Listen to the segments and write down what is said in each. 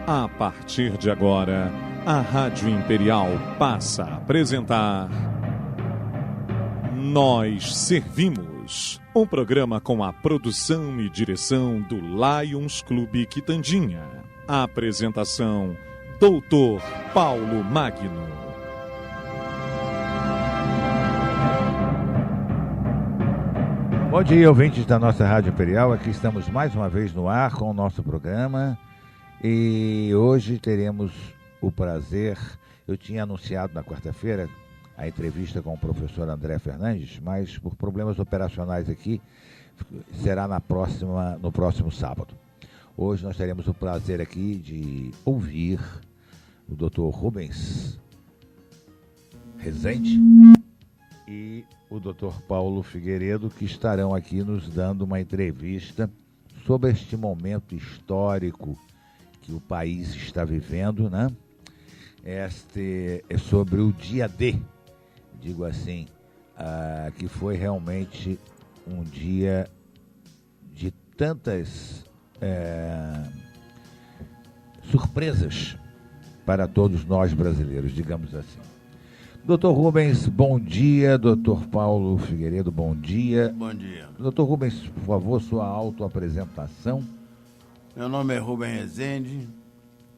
A partir de agora, a Rádio Imperial passa a apresentar Nós Servimos, um programa com a produção e direção do Lions Clube Quitandinha. A apresentação, Dr. Paulo Magno. Bom dia, ouvintes da nossa Rádio Imperial. Aqui estamos mais uma vez no ar com o nosso programa. E hoje teremos o prazer, eu tinha anunciado na quarta-feira a entrevista com o professor André Fernandes, mas por problemas operacionais aqui, será no próximo sábado. Hoje nós teremos o prazer aqui de ouvir o Dr. Rubens Rezende e o Dr. Paulo Figueiredo, que estarão aqui nos dando uma entrevista sobre este momento histórico que o país está vivendo, né? Este é sobre o dia D, digo assim, que foi realmente um dia de tantas surpresas para todos nós brasileiros, digamos assim. Doutor Rubens, bom dia. Doutor Paulo Figueiredo, bom dia. Bom dia. Doutor Rubens, por favor, sua autoapresentação. Meu nome é Rubens Rezende,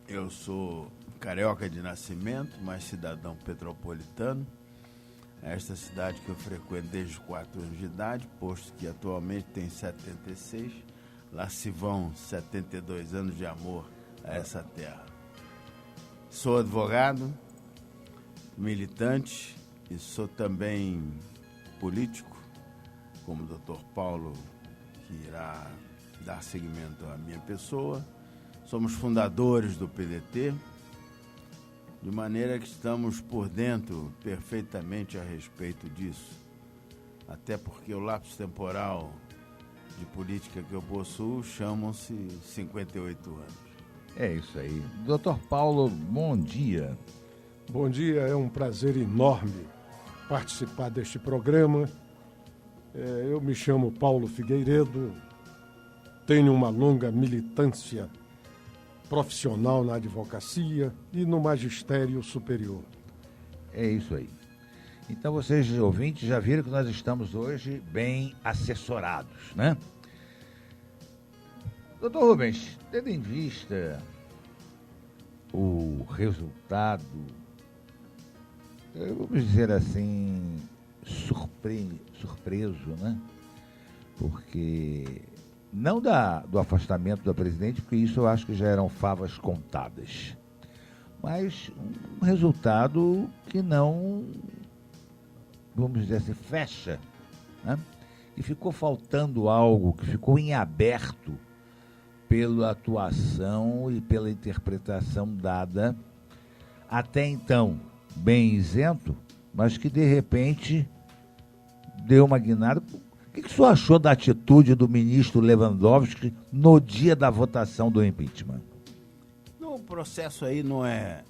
eu sou carioca de nascimento, mas cidadão petropolitano. Esta cidade que eu frequento desde os 4 anos de idade, posto que atualmente tem 76. Lá se vão 72 anos de amor a essa terra. Sou advogado, militante e sou também político, como o Dr. Paulo, que irá dar seguimento à minha pessoa. Somos fundadores do PDT, de maneira que estamos por dentro perfeitamente a respeito disso, até porque o lapso temporal de política que eu possuo chamam-se 58 anos. É isso aí. Dr. Paulo, bom dia. Bom dia, é um prazer enorme participar deste programa. Eu me chamo Paulo Figueiredo, tenho uma longa militância profissional na advocacia e no magistério superior. É isso aí. Então vocês, ouvintes, já viram que nós estamos hoje bem assessorados, né? Doutor Rubens, tendo em vista o resultado, vamos dizer assim, surpreso, né? Porque não do afastamento da presidente, porque isso eu acho que já eram favas contadas, mas um resultado que não, vamos dizer assim, fecha, né? E ficou faltando algo, que ficou em aberto pela atuação e pela interpretação dada até então, bem isento, mas que de repente deu uma guinada. O que o senhor achou da atitude do ministro Lewandowski no dia da votação do impeachment? O processo aí não é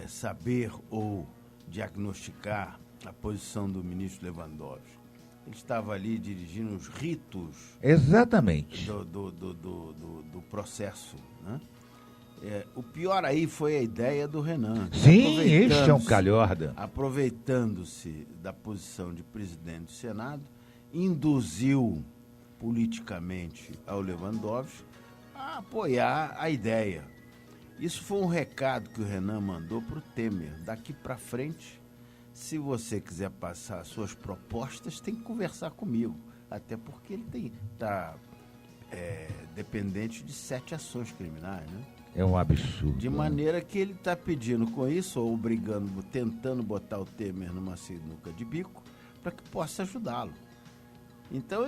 saber ou diagnosticar a posição do ministro Lewandowski. Ele estava ali dirigindo os ritos. Exatamente. Do processo, né? O pior aí foi a ideia do Renan. Sim, este é um calhorda. Aproveitando-se da posição de presidente do Senado, induziu politicamente ao Lewandowski a apoiar a ideia. Isso foi um recado que o Renan mandou para o Temer. Daqui para frente, se você quiser passar suas propostas, tem que conversar comigo. Até porque ele está dependente de 7 ações criminais, né? É um absurdo. De maneira que ele está pedindo com isso, ou obrigando, tentando botar o Temer numa sinuca de bico, para que possa ajudá-lo. Então,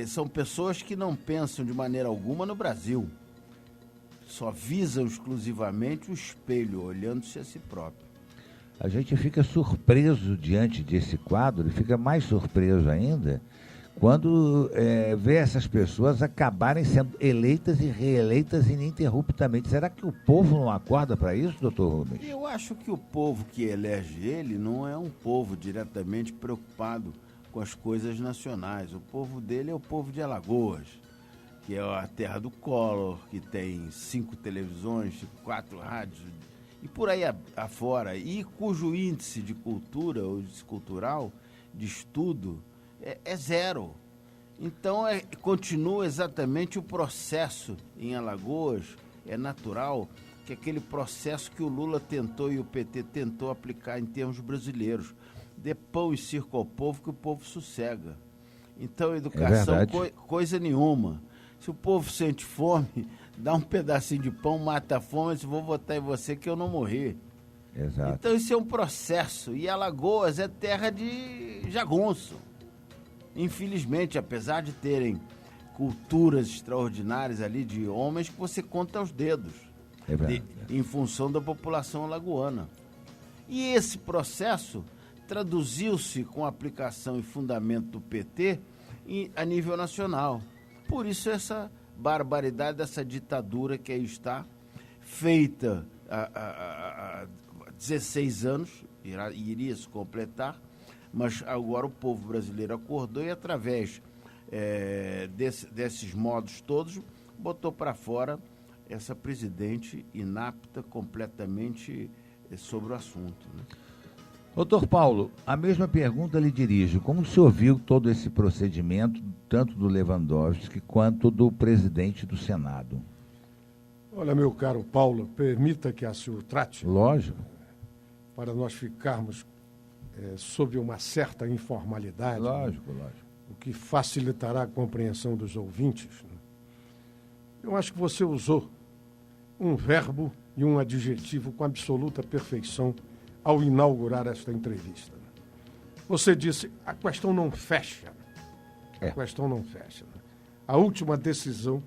são pessoas que não pensam de maneira alguma no Brasil. Só visam exclusivamente o espelho, olhando-se a si próprio. A gente fica surpreso diante desse quadro, e fica mais surpreso ainda quando vê essas pessoas acabarem sendo eleitas e reeleitas ininterruptamente. Será que o povo não acorda para isso, doutor Rubens? Eu acho que o povo que elege ele não é um povo diretamente preocupado com as coisas nacionais. O povo dele é o povo de Alagoas, que é a terra do Collor, que tem 5 televisões, 4 rádios, e por aí afora, e cujo índice de cultura, ou índice cultural, de estudo, é zero. Então, continua exatamente o processo em Alagoas, é natural que aquele processo que o Lula tentou e o PT tentou aplicar em termos brasileiros. Dê pão e circo ao povo, que o povo sossega. Então, educação, coisa nenhuma. Se o povo sente fome, dá um pedacinho de pão, mata a fome, e vou votar em você que eu não morri. Exato. Então, isso é um processo. E Alagoas é terra de jagunço. Infelizmente, apesar de terem culturas extraordinárias ali de homens que você conta aos dedos, em função da população alagoana. E esse processo traduziu-se com aplicação e fundamento do PT a nível nacional. Por isso essa barbaridade, essa ditadura que aí está, feita há 16 anos, iria se completar, mas agora o povo brasileiro acordou e através desses modos todos botou para fora essa presidente inapta completamente sobre o assunto, né? Doutor Paulo, a mesma pergunta lhe dirijo. Como o senhor viu todo esse procedimento, tanto do Lewandowski quanto do presidente do Senado? Olha, meu caro Paulo, permita que assim o trate. Lógico. Para nós ficarmos sob uma certa informalidade. Lógico. O que facilitará a compreensão dos ouvintes. Né? Eu acho que você usou um verbo e um adjetivo com absoluta perfeição ao inaugurar esta entrevista. Você disse, a questão não fecha. A questão não fecha. Né? A última decisão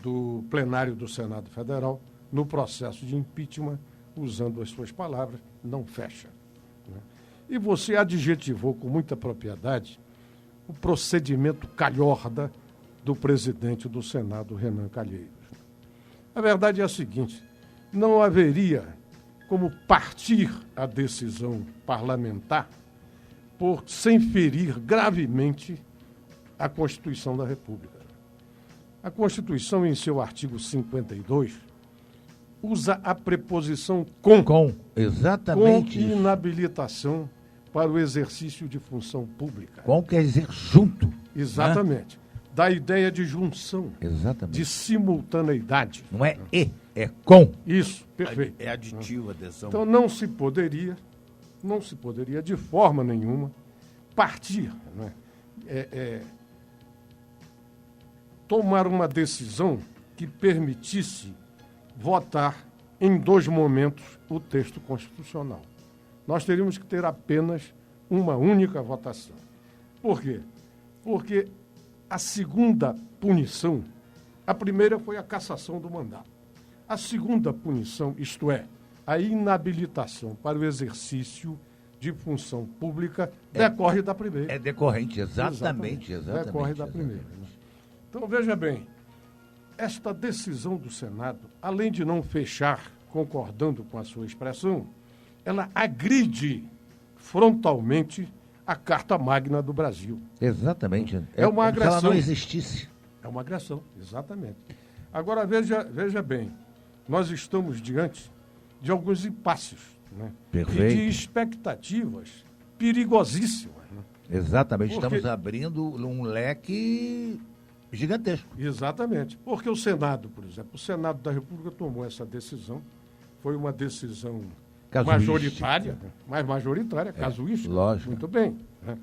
do plenário do Senado Federal, no processo de impeachment, usando as suas palavras, não fecha. Né? E você adjetivou com muita propriedade o procedimento calhorda do presidente do Senado, Renan Calheiros. A verdade é a seguinte, não haveria como partir a decisão parlamentar sem ferir gravemente a Constituição da República. A Constituição, em seu artigo 52, usa a preposição com exatamente com inabilitação para o exercício de função pública. Com quer dizer junto. Exatamente. Né? Da ideia de junção. Exatamente. De simultaneidade. Não é é com. Isso, perfeito. É aditivo, adesão. Então não se poderia de forma nenhuma partir, né? Tomar uma decisão que permitisse votar em 2 momentos o texto constitucional. Nós teríamos que ter apenas uma única votação. Por quê? Porque a segunda punição, a primeira foi a cassação do mandato. A segunda punição, isto é, a inabilitação para o exercício de função pública, decorre da primeira. É decorrente, exatamente. Decorre da primeira. Então, veja bem, esta decisão do Senado, além de não fechar, concordando com a sua expressão, ela agride frontalmente a Carta Magna do Brasil. Exatamente. É uma agressão. Se ela não existisse. É uma agressão, exatamente. Agora, veja bem, nós estamos diante de alguns impasses, né? Perfeito. E de expectativas perigosíssimas. Né? Exatamente, estamos abrindo um leque gigantesco. Exatamente, porque o Senado, por exemplo, o Senado da República tomou essa decisão, foi uma decisão majoritária, casuística, lógico. Muito bem, né?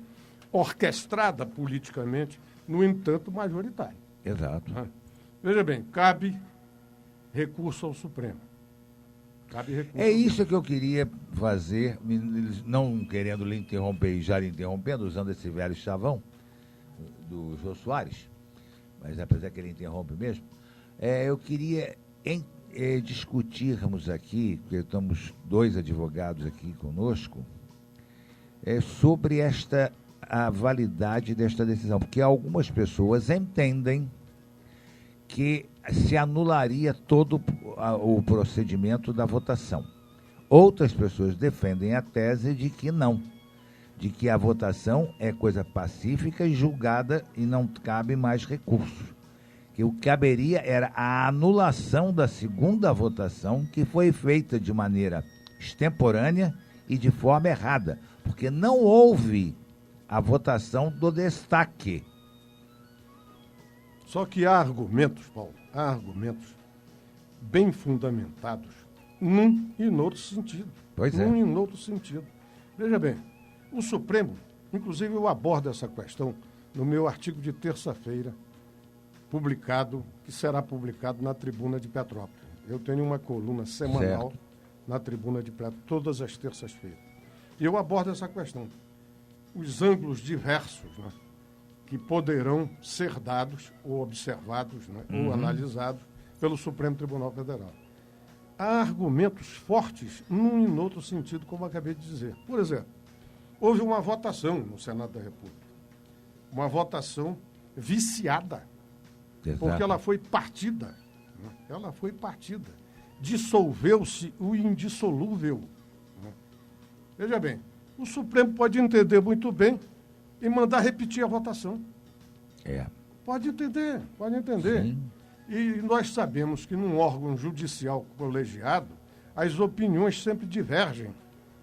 Orquestrada politicamente, no entanto, majoritária. Exato. Né? Veja bem, cabe recurso ao Supremo. É isso que eu queria fazer, não querendo lhe interromper e já lhe interrompendo, usando esse velho chavão do Jô Soares, mas apesar que ele interrompe mesmo, eu queria discutirmos aqui, porque estamos 2 advogados aqui conosco, sobre a validade desta decisão, porque algumas pessoas entendem que se anularia todo o procedimento da votação. Outras pessoas defendem a tese de que não, de que a votação é coisa pacífica e julgada e não cabe mais recurso. que o que caberia era a anulação da segunda votação, que foi feita de maneira extemporânea e de forma errada, porque não houve a votação do destaque. Só que há argumentos, Paulo, bem fundamentados, num e no outro sentido. Pois é. Num e no outro sentido. Veja bem, o Supremo, inclusive eu abordo essa questão no meu artigo de terça-feira, que será publicado na Tribuna de Petrópolis. Eu tenho uma coluna semanal na Tribuna de Petrópolis, todas as terças-feiras. E eu abordo essa questão. Os ângulos diversos, né, que poderão ser dados ou observados, né, ou analisados pelo Supremo Tribunal Federal. Há argumentos fortes num e no outro sentido, como eu acabei de dizer. Por exemplo, houve uma votação no Senado da República. Uma votação viciada. Exato. Porque ela foi partida. Né? Ela foi partida. Dissolveu-se o indissolúvel. Né? Veja bem, o Supremo pode entender muito bem e mandar repetir a votação. Pode entender. Sim. E nós sabemos que num órgão judicial colegiado, as opiniões sempre divergem.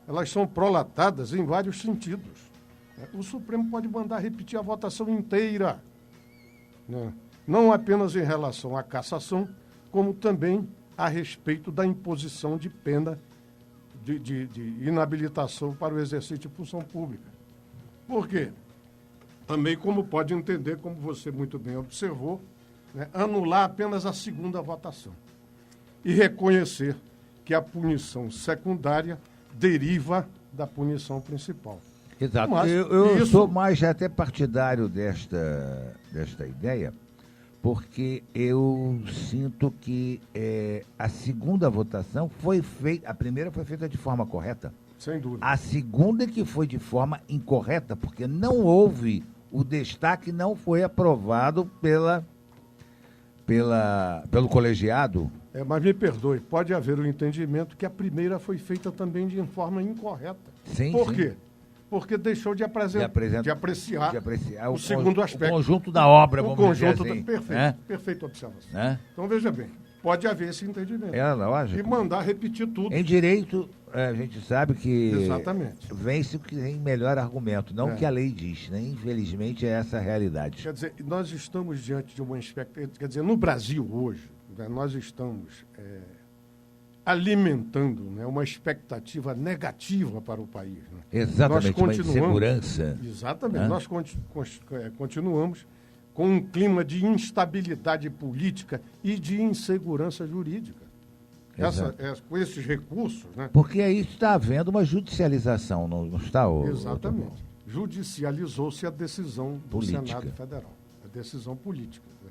Elas são prolatadas em vários sentidos. O Supremo pode mandar repetir a votação inteira. Né? Não apenas em relação à cassação, como também a respeito da imposição de pena de inabilitação para o exercício de função pública. Por quê? Também, como pode entender, como você muito bem observou, né, anular apenas a segunda votação e reconhecer que a punição secundária deriva da punição principal. Exato. Mas Eu sou mais até partidário desta ideia, porque eu sinto que a segunda votação foi feita, a primeira foi feita de forma correta. Sem dúvida. A segunda que foi de forma incorreta, porque não houve, o destaque não foi aprovado pelo colegiado. Mas me perdoe, pode haver o entendimento que a primeira foi feita também de forma incorreta. Sim, Por quê? Porque deixou de apreciar o segundo aspecto. O conjunto da obra, vamos dizer assim. Perfeita observação. Então, veja bem, pode haver esse entendimento. Lógico. E mandar repetir tudo. Em direito, a gente sabe que Exatamente. Vence o que tem melhor argumento, não o que a lei diz, né? Infelizmente, é essa a realidade. Quer dizer, nós estamos diante de uma expectativa. Quer dizer, no Brasil hoje, né, nós estamos alimentando, né, uma expectativa negativa para o país. Né? Exatamente, uma insegurança. Exatamente. Nós continuamos com um clima de instabilidade política e de insegurança jurídica. Com esses recursos. Né? Porque aí está havendo uma judicialização, não está? Exatamente. Judicializou-se a decisão do Senado Federal, a decisão política. Né?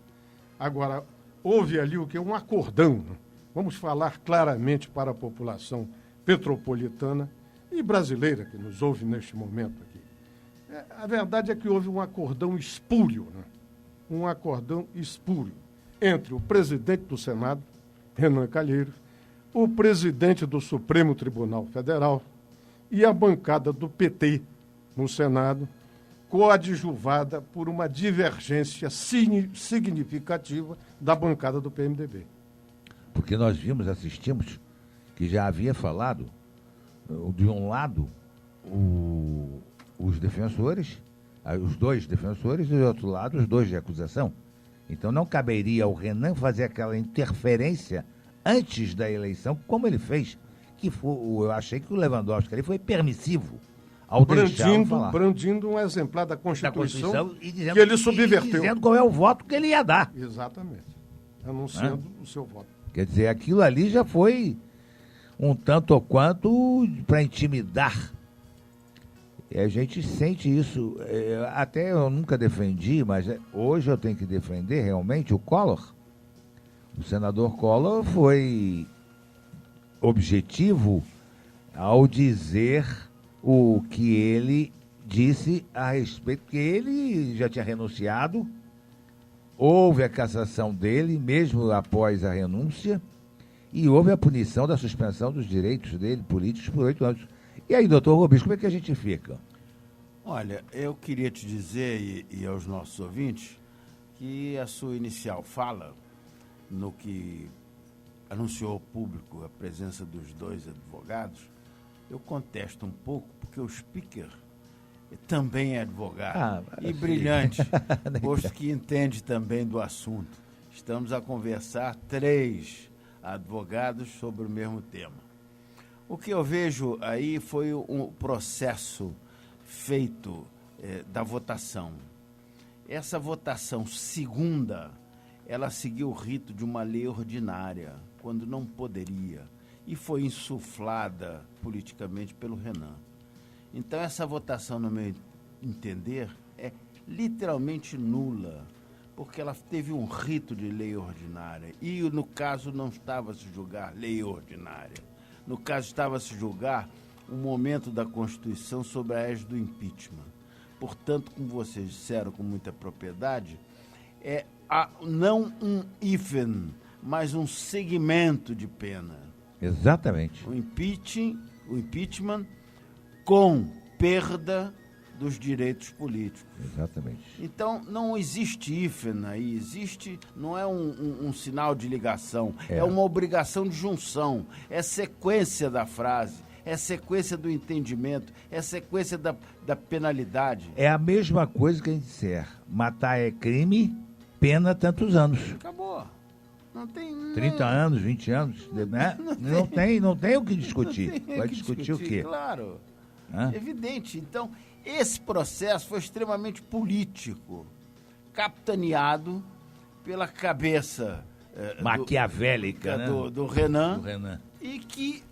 Agora, houve ali o que? Um acordão. Né? Vamos falar claramente para a população petropolitana e brasileira que nos ouve neste momento aqui. A verdade é que houve um acordão espúrio, né? Um acordão espúrio entre o presidente do Senado, Renan Calheiros, o presidente do Supremo Tribunal Federal e a bancada do PT no Senado, coadjuvada por uma divergência significativa da bancada do PMDB. Porque nós assistimos, que já havia falado, de um lado, os defensores, os dois defensores, e do outro lado, os dois de acusação. Então não caberia ao Renan fazer aquela interferência antes da eleição, como ele fez, que eu achei que o Lewandowski ali foi permissivo ao brandindo um exemplar da Constituição e dizendo, que ele subverteu. E dizendo qual é o voto que ele ia dar. Exatamente. Anunciando o seu voto. Quer dizer, aquilo ali já foi um tanto ou quanto para intimidar. E a gente sente isso. Até eu nunca defendi, mas hoje eu tenho que defender realmente o Collor. O senador Collor foi objetivo ao dizer o que ele disse a respeito, que ele já tinha renunciado, houve a cassação dele, mesmo após a renúncia, e houve a punição da suspensão dos direitos dele, políticos, por 8 anos. E aí, doutor Rubens, como é que a gente fica? Olha, eu queria te dizer, e aos nossos ouvintes, que a sua inicial fala, no que anunciou ao público a presença dos dois advogados, eu contesto um pouco, porque o speaker também é advogado e brilhante, posto que entende também do assunto. Estamos a conversar 3 advogados sobre o mesmo tema. O que eu vejo aí foi um processo feito da votação. Essa votação segunda, ela seguiu o rito de uma lei ordinária, quando não poderia, e foi insuflada politicamente pelo Renan. Então, essa votação, no meu entender, é literalmente nula, porque ela teve um rito de lei ordinária. E, no caso, não estava a se julgar lei ordinária. No caso, estava a se julgar o momento da Constituição sobre a égide do impeachment. Portanto, como vocês disseram com muita propriedade, não um hífen, mas um segmento de pena. Exatamente. O impeachment com perda dos direitos políticos. Exatamente. Então, não existe hífen aí, não é um sinal de ligação, é uma obrigação de junção, é sequência da frase, é sequência do entendimento, é sequência da penalidade. É a mesma coisa que a gente disser, matar é crime, pena tantos anos. Acabou. Não tem... 30 anos, 20 anos, né? Não tem o que discutir. Vai discutir o quê? Claro. Evidente. Então, esse processo foi extremamente político, capitaneado pela cabeça maquiavélica do Renan, e que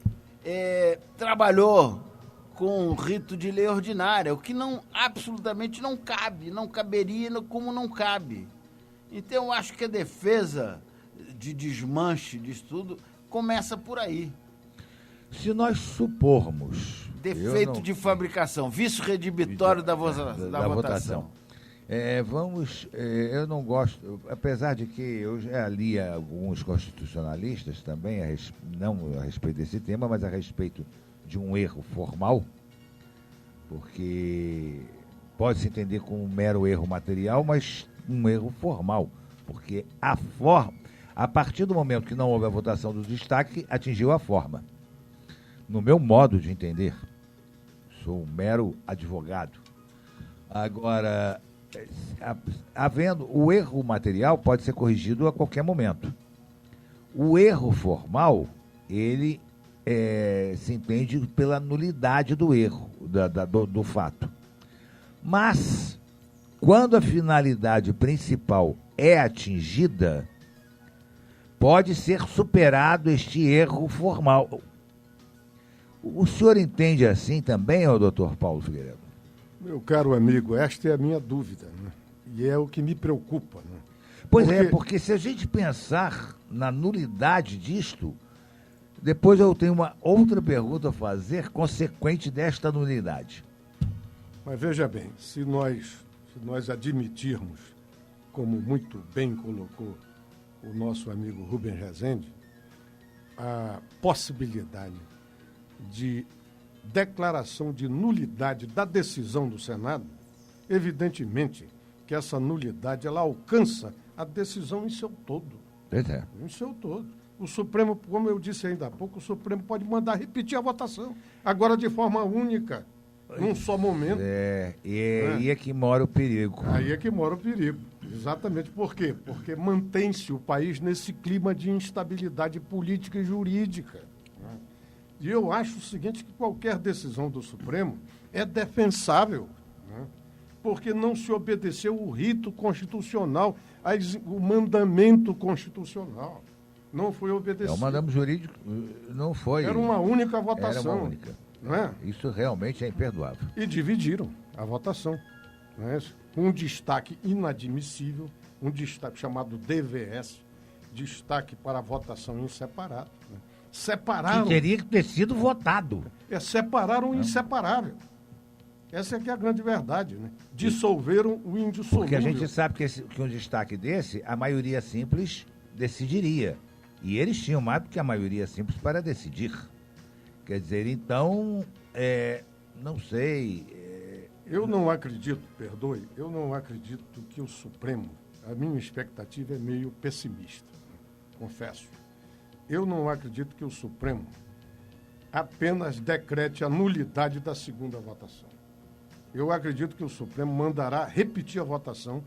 trabalhou com o rito de lei ordinária, o que absolutamente não cabe, não caberia como não cabe. Então, eu acho que a defesa de desmanche disso tudo começa por aí. Se nós supormos... Defeito de fabricação, vício redibitório da votação. Eu não gosto, apesar de que eu já li alguns constitucionalistas também, não a respeito desse tema, mas a respeito de um erro formal, porque pode-se entender como um mero erro material, mas um erro formal, porque a partir do momento que não houve a votação do destaque, atingiu a forma. No meu modo de entender, sou um mero advogado. Agora, havendo o erro material pode ser corrigido a qualquer momento. O erro formal, ele se entende pela nulidade do erro, do fato. Mas, quando a finalidade principal é atingida, pode ser superado este erro formal. O senhor entende assim também, doutor Paulo Figueiredo? Meu caro amigo, esta é a minha dúvida, né? E é o que me preocupa. Né? Porque se a gente pensar na nulidade disto, depois eu tenho uma outra pergunta a fazer consequente desta nulidade. Mas veja bem, se nós admitirmos, como muito bem colocou o nosso amigo Rubem Rezende, a possibilidade de declaração de nulidade da decisão do Senado, evidentemente que essa nulidade ela alcança a decisão em seu todo. Em seu todo. O Supremo, como eu disse ainda há pouco, o Supremo pode mandar repetir a votação, agora de forma única, num só momento. Aí é que mora o perigo. Aí é que mora o perigo. Exatamente. Por quê? Porque mantém-se o país nesse clima de instabilidade política e jurídica. E eu acho o seguinte, que qualquer decisão do Supremo é defensável, né? Porque não se obedeceu o rito constitucional, o mandamento constitucional. Não foi obedecido. O mandamento jurídico não foi. Era uma única votação. Era uma única. Não é? Isso realmente é imperdoável. E dividiram a votação. Né? Um destaque inadmissível, um destaque chamado DVS, destaque para a votação em separado. Né? Separaram. Que teria que ter sido votado. Separaram o inseparável. Essa é que é a grande verdade, né? Dissolveram o indissolúvel. Porque a gente sabe que um destaque desse, a maioria simples decidiria. E eles tinham mais do que a maioria simples para decidir. Quer dizer, então, não sei. Eu não acredito, perdoe, eu não acredito que o Supremo, a minha expectativa é meio pessimista, confesso. Eu não acredito que o Supremo apenas decrete a nulidade da segunda votação. Eu acredito que o Supremo mandará repetir a votação,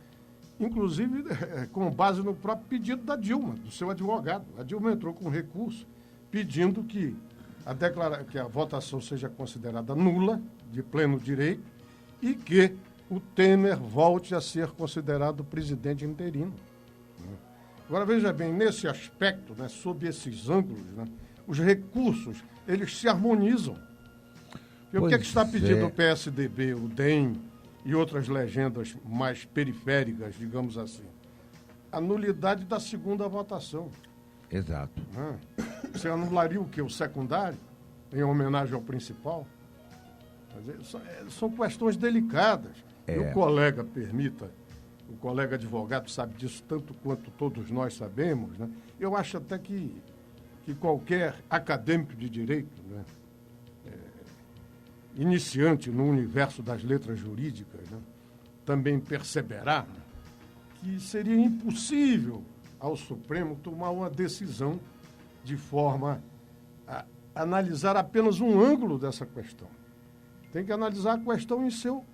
inclusive com base no próprio pedido da Dilma, do seu advogado. A Dilma entrou com um recurso pedindo que a votação seja considerada nula, de pleno direito, e que o Temer volte a ser considerado presidente interino. Agora, veja bem, nesse aspecto, né, sob esses ângulos, né, os recursos, eles se harmonizam. E o que é que está pedindo o PSDB, o DEM e outras legendas mais periféricas, digamos assim? A nulidade da segunda votação. Exato. Você anularia o quê? O secundário, em homenagem ao principal? São questões delicadas. E o colega, o colega advogado sabe disso tanto quanto todos nós sabemos, né? Eu acho até que qualquer acadêmico de direito, né, iniciante no universo das letras jurídicas, né, também perceberá que seria impossível ao Supremo tomar uma decisão de forma a analisar apenas um ângulo dessa questão. Tem que analisar a questão em seu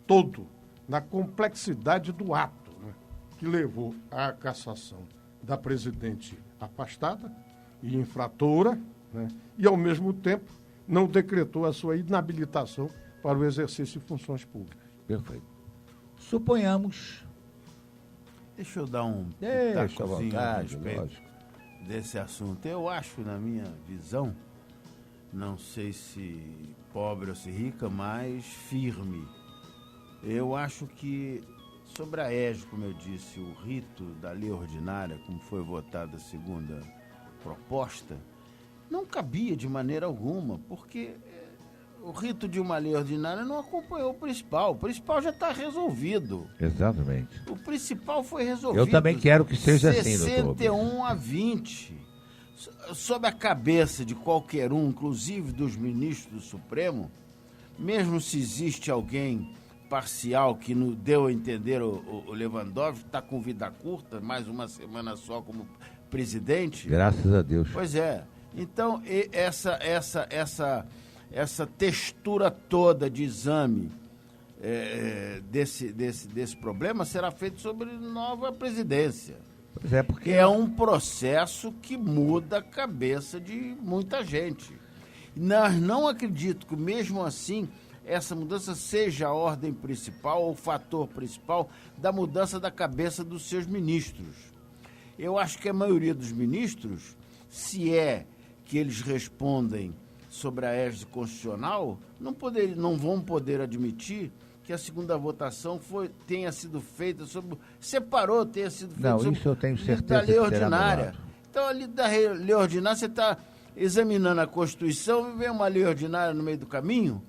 todo, na complexidade do ato, né, que levou à cassação da presidente afastada e infratora, né, e, ao mesmo tempo, não decretou a sua inabilitação para o exercício de funções públicas. Perfeito. Suponhamos... Deixa eu dar um pitacozinho a respeito desse assunto. Eu acho, na minha visão, não sei se pobre ou se rica, mas firme. Eu acho que, sobre a EJA, como eu disse, o rito da lei ordinária, como foi votada a segunda proposta, não cabia de maneira alguma, porque o rito de uma lei ordinária não acompanhou o principal. O principal já está resolvido. Exatamente. O principal foi resolvido. Eu também quero que seja assim, doutor. 61 a 20. Sob a cabeça de qualquer um, inclusive dos ministros do Supremo, mesmo se existe alguém parcial que não deu a entender o Lewandowski, está com vida curta, mais uma semana só como presidente. Graças a Deus. Pois é. Então, essa textura toda de exame desse problema será feita sobre nova presidência. Pois é, porque é um processo que muda a cabeça de muita gente. Não acredito que, mesmo assim, essa mudança seja a ordem principal ou o fator principal da mudança da cabeça dos seus ministros. Eu acho que a maioria dos ministros, se é que eles respondem sobre a égide constitucional, não vão poder admitir que a segunda votação tenha sido feita tenha sido feita sobre isso eu tenho certeza da lei ordinária. Então, ali da lei ordinária, você está examinando a Constituição e vem uma lei ordinária no meio do caminho?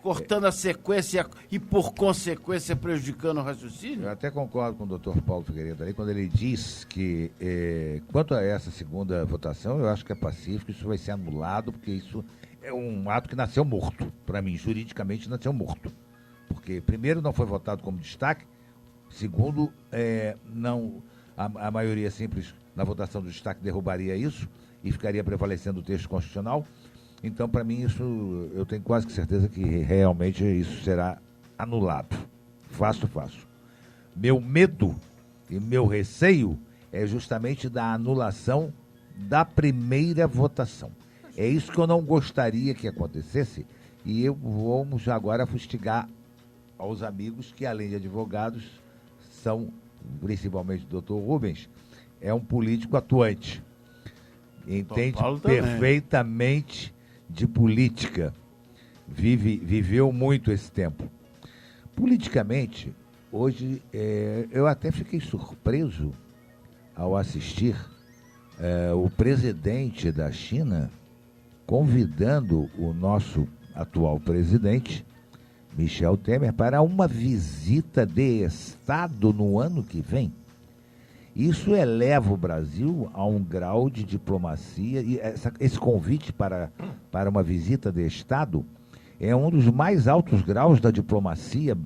Cortando a sequência e, por consequência, prejudicando o raciocínio? Eu até concordo com o doutor Paulo Figueiredo ali, quando ele diz que, quanto a essa segunda votação, eu acho que é pacífico, isso vai ser anulado, porque isso é um ato que nasceu morto. Para mim, juridicamente, nasceu morto. Porque, primeiro, não foi votado como destaque, segundo, a maioria simples na votação do destaque derrubaria isso e ficaria prevalecendo o texto constitucional. Então, para mim, isso, eu tenho quase que certeza que realmente isso será anulado. Fácil. Meu medo e meu receio é justamente da anulação da primeira votação. É isso que eu não gostaria que acontecesse, e vamos agora fustigar aos amigos que, além de advogados, são, principalmente o doutor Rubens, é um político atuante. Entende perfeitamente de política, viveu muito esse tempo. Politicamente, hoje, eu até fiquei surpreso ao assistir o presidente da China convidando o nosso atual presidente, Michel Temer, para uma visita de Estado no ano que vem. Isso eleva o Brasil a um grau de diplomacia, e esse convite para uma visita de Estado é um dos mais altos graus da diplomacia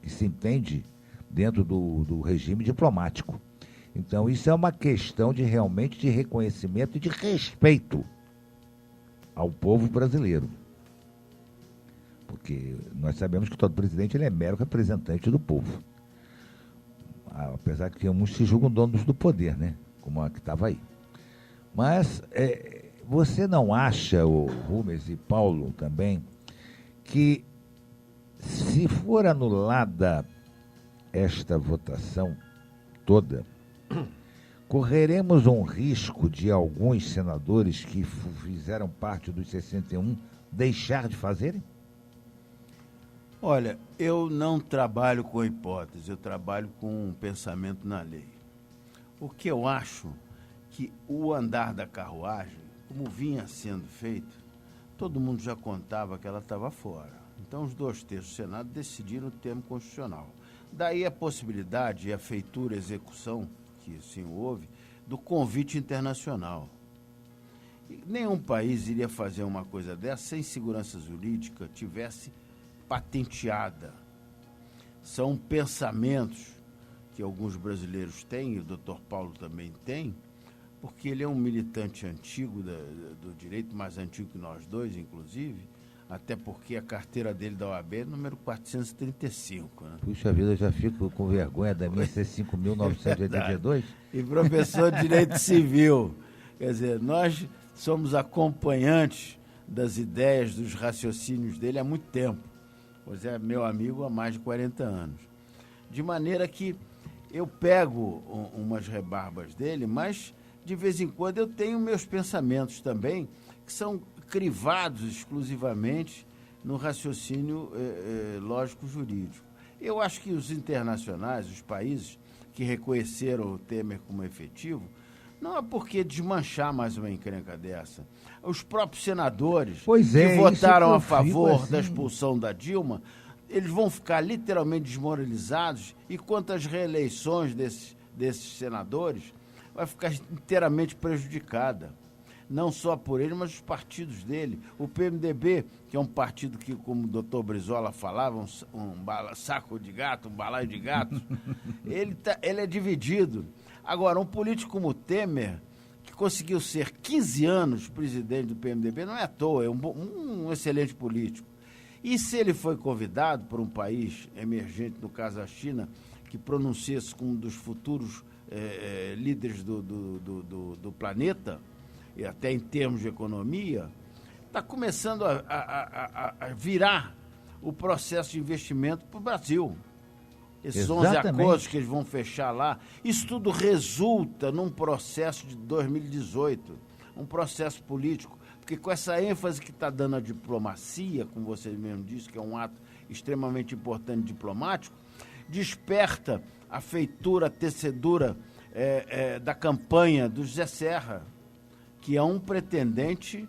que se entende dentro do regime diplomático. Então, isso é uma questão de realmente de reconhecimento e de respeito ao povo brasileiro. Porque nós sabemos que todo presidente ele é mero representante do povo. Apesar que uns se julgam donos do poder, né? Como a que estava aí. Mas você não acha, o Rubens e Paulo também, que se for anulada esta votação toda, correremos um risco de alguns senadores que fizeram parte dos 61 deixar de fazerem? Olha, eu não trabalho com hipótese, eu trabalho com um pensamento na lei. O que eu acho que o andar da carruagem, como vinha sendo feito, todo mundo já contava que ela estava fora. Então, os 2/3 do Senado decidiram o termo constitucional. Daí a possibilidade e a feitura, a execução, que sim houve, do convite internacional. E nenhum país iria fazer uma coisa dessa sem segurança jurídica tivesse patenteada. São pensamentos que alguns brasileiros têm, e o doutor Paulo também tem, porque ele é um militante antigo do direito, mais antigo que nós dois, inclusive, até porque a carteira dele da OAB é número 435. Né? Puxa vida, eu já fico com vergonha da minha ser 5.982. E professor de Direito Civil. Quer dizer, nós somos acompanhantes das ideias, dos raciocínios dele há muito tempo. Pois é, meu amigo há mais de 40 anos. De maneira que eu pego umas rebarbas dele, mas de vez em quando eu tenho meus pensamentos também, que são crivados exclusivamente no raciocínio lógico-jurídico. Eu acho que os internacionais, os países que reconheceram o Temer como efetivo, não é porque desmanchar mais uma encrenca dessa. Os próprios senadores que votaram a favor da expulsão da Dilma, eles vão ficar literalmente desmoralizados, e quanto às reeleições desses senadores, vai ficar inteiramente prejudicada. Não só por ele, mas os partidos dele. O PMDB, que é um partido que, como o doutor Brizola falava, saco de gato, um balaio de gatos, ele é dividido. Agora, um político como o Temer, que conseguiu ser 15 anos presidente do PMDB, não é à toa, é um excelente político. E se ele foi convidado por um país emergente, no caso a China, que pronuncia-se como um dos futuros líderes do planeta, e até em termos de economia, está começando a virar o processo de investimento para o Brasil. Esses 11 acordos que eles vão fechar lá, isso tudo resulta num processo de 2018, um processo político, porque com essa ênfase que está dando a diplomacia, como você mesmo disse, que é um ato extremamente importante diplomático, desperta a feitura, a tecedura da campanha do José Serra, que é um pretendente,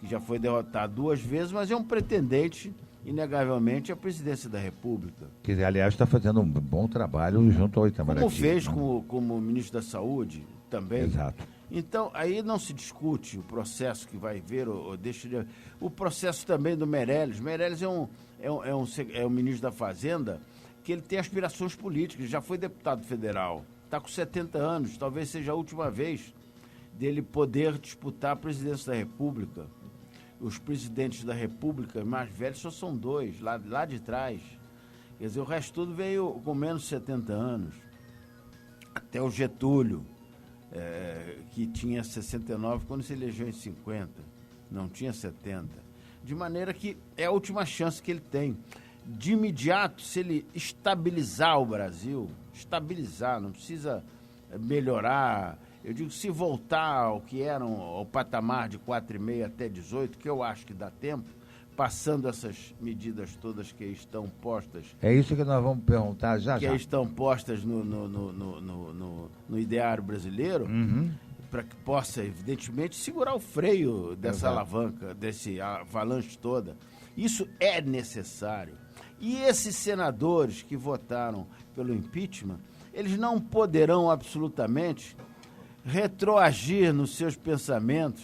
que já foi derrotado 2 vezes, mas é um pretendente, inegavelmente, à presidência da República. Que, aliás, está fazendo um bom trabalho junto ao Itamaraty. Como fez como ministro da Saúde também. Exato. Então, aí não se discute o processo que vai ver, ou deixa de... O processo também do Meirelles. Meirelles é um ministro da Fazenda que ele tem aspirações políticas, já foi deputado federal, está com 70 anos, talvez seja a última vez dele poder disputar a presidência da República. Os presidentes da República mais velhos só são 2, lá de trás. Quer dizer, o resto tudo veio com menos de 70 anos. Até o Getúlio, que tinha 69 quando se elegeu em 50, não tinha 70. De maneira que é a última chance que ele tem. De imediato, se ele estabilizar o Brasil, não precisa melhorar. Eu digo, se voltar ao que era o patamar de 4,5 até 18, que eu acho que dá tempo, passando essas medidas todas que estão postas... É isso que nós vamos perguntar já. Que estão postas no ideário brasileiro, para que possa, evidentemente, segurar o freio dessa alavanca, desse avalanche toda. Isso é necessário. E esses senadores que votaram pelo impeachment, eles não poderão absolutamente retroagir nos seus pensamentos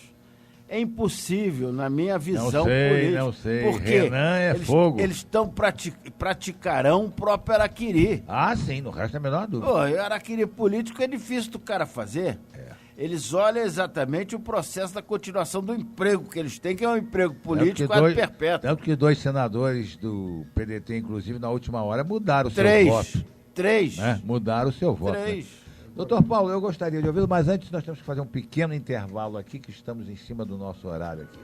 É impossível, na minha visão política. Não sei. Porque Renan é fogo. Eles praticarão o próprio araquiri. Ah, sim, não resta a menor dúvida. Pô, araquiri político é difícil do cara fazer. Eles olham exatamente o processo da continuação do emprego que eles têm, que é um emprego político quase perpétuo. Tanto que 2 senadores do PDT, inclusive, na última hora, mudaram o seu voto. 3. Né? Mudaram o seu voto. 3. Né? Doutor Paulo, eu gostaria de ouvi-lo, mas antes nós temos que fazer um pequeno intervalo aqui, que estamos em cima do nosso horário aqui.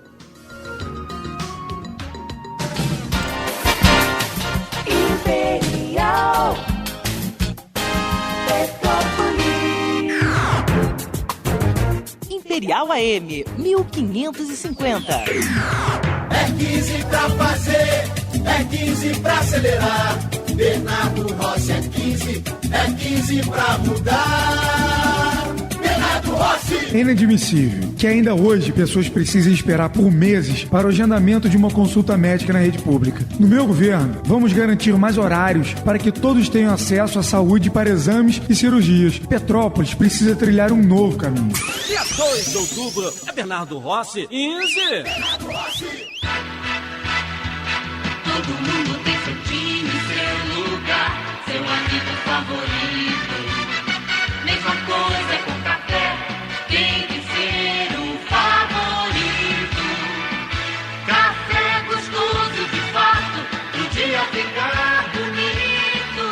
Imperial Imperial AM 1550. É 15 pra fazer, é 15 pra acelerar. Bernardo Rossi é 15, é 15 pra mudar. Bernardo Rossi! É inadmissível que ainda hoje pessoas precisem esperar por meses para o agendamento de uma consulta médica na rede pública. No meu governo, vamos garantir mais horários para que todos tenham acesso à saúde para exames e cirurgias. Petrópolis precisa trilhar um novo caminho. Dia 2 de outubro é Bernardo Rossi, 15. Bernardo Rossi! Todo mundo tem seu time, seu lugar, seu amigo favorito. Mesma coisa é com café, tem que ser o favorito. Café gostoso de fato, pro dia ficar bonito.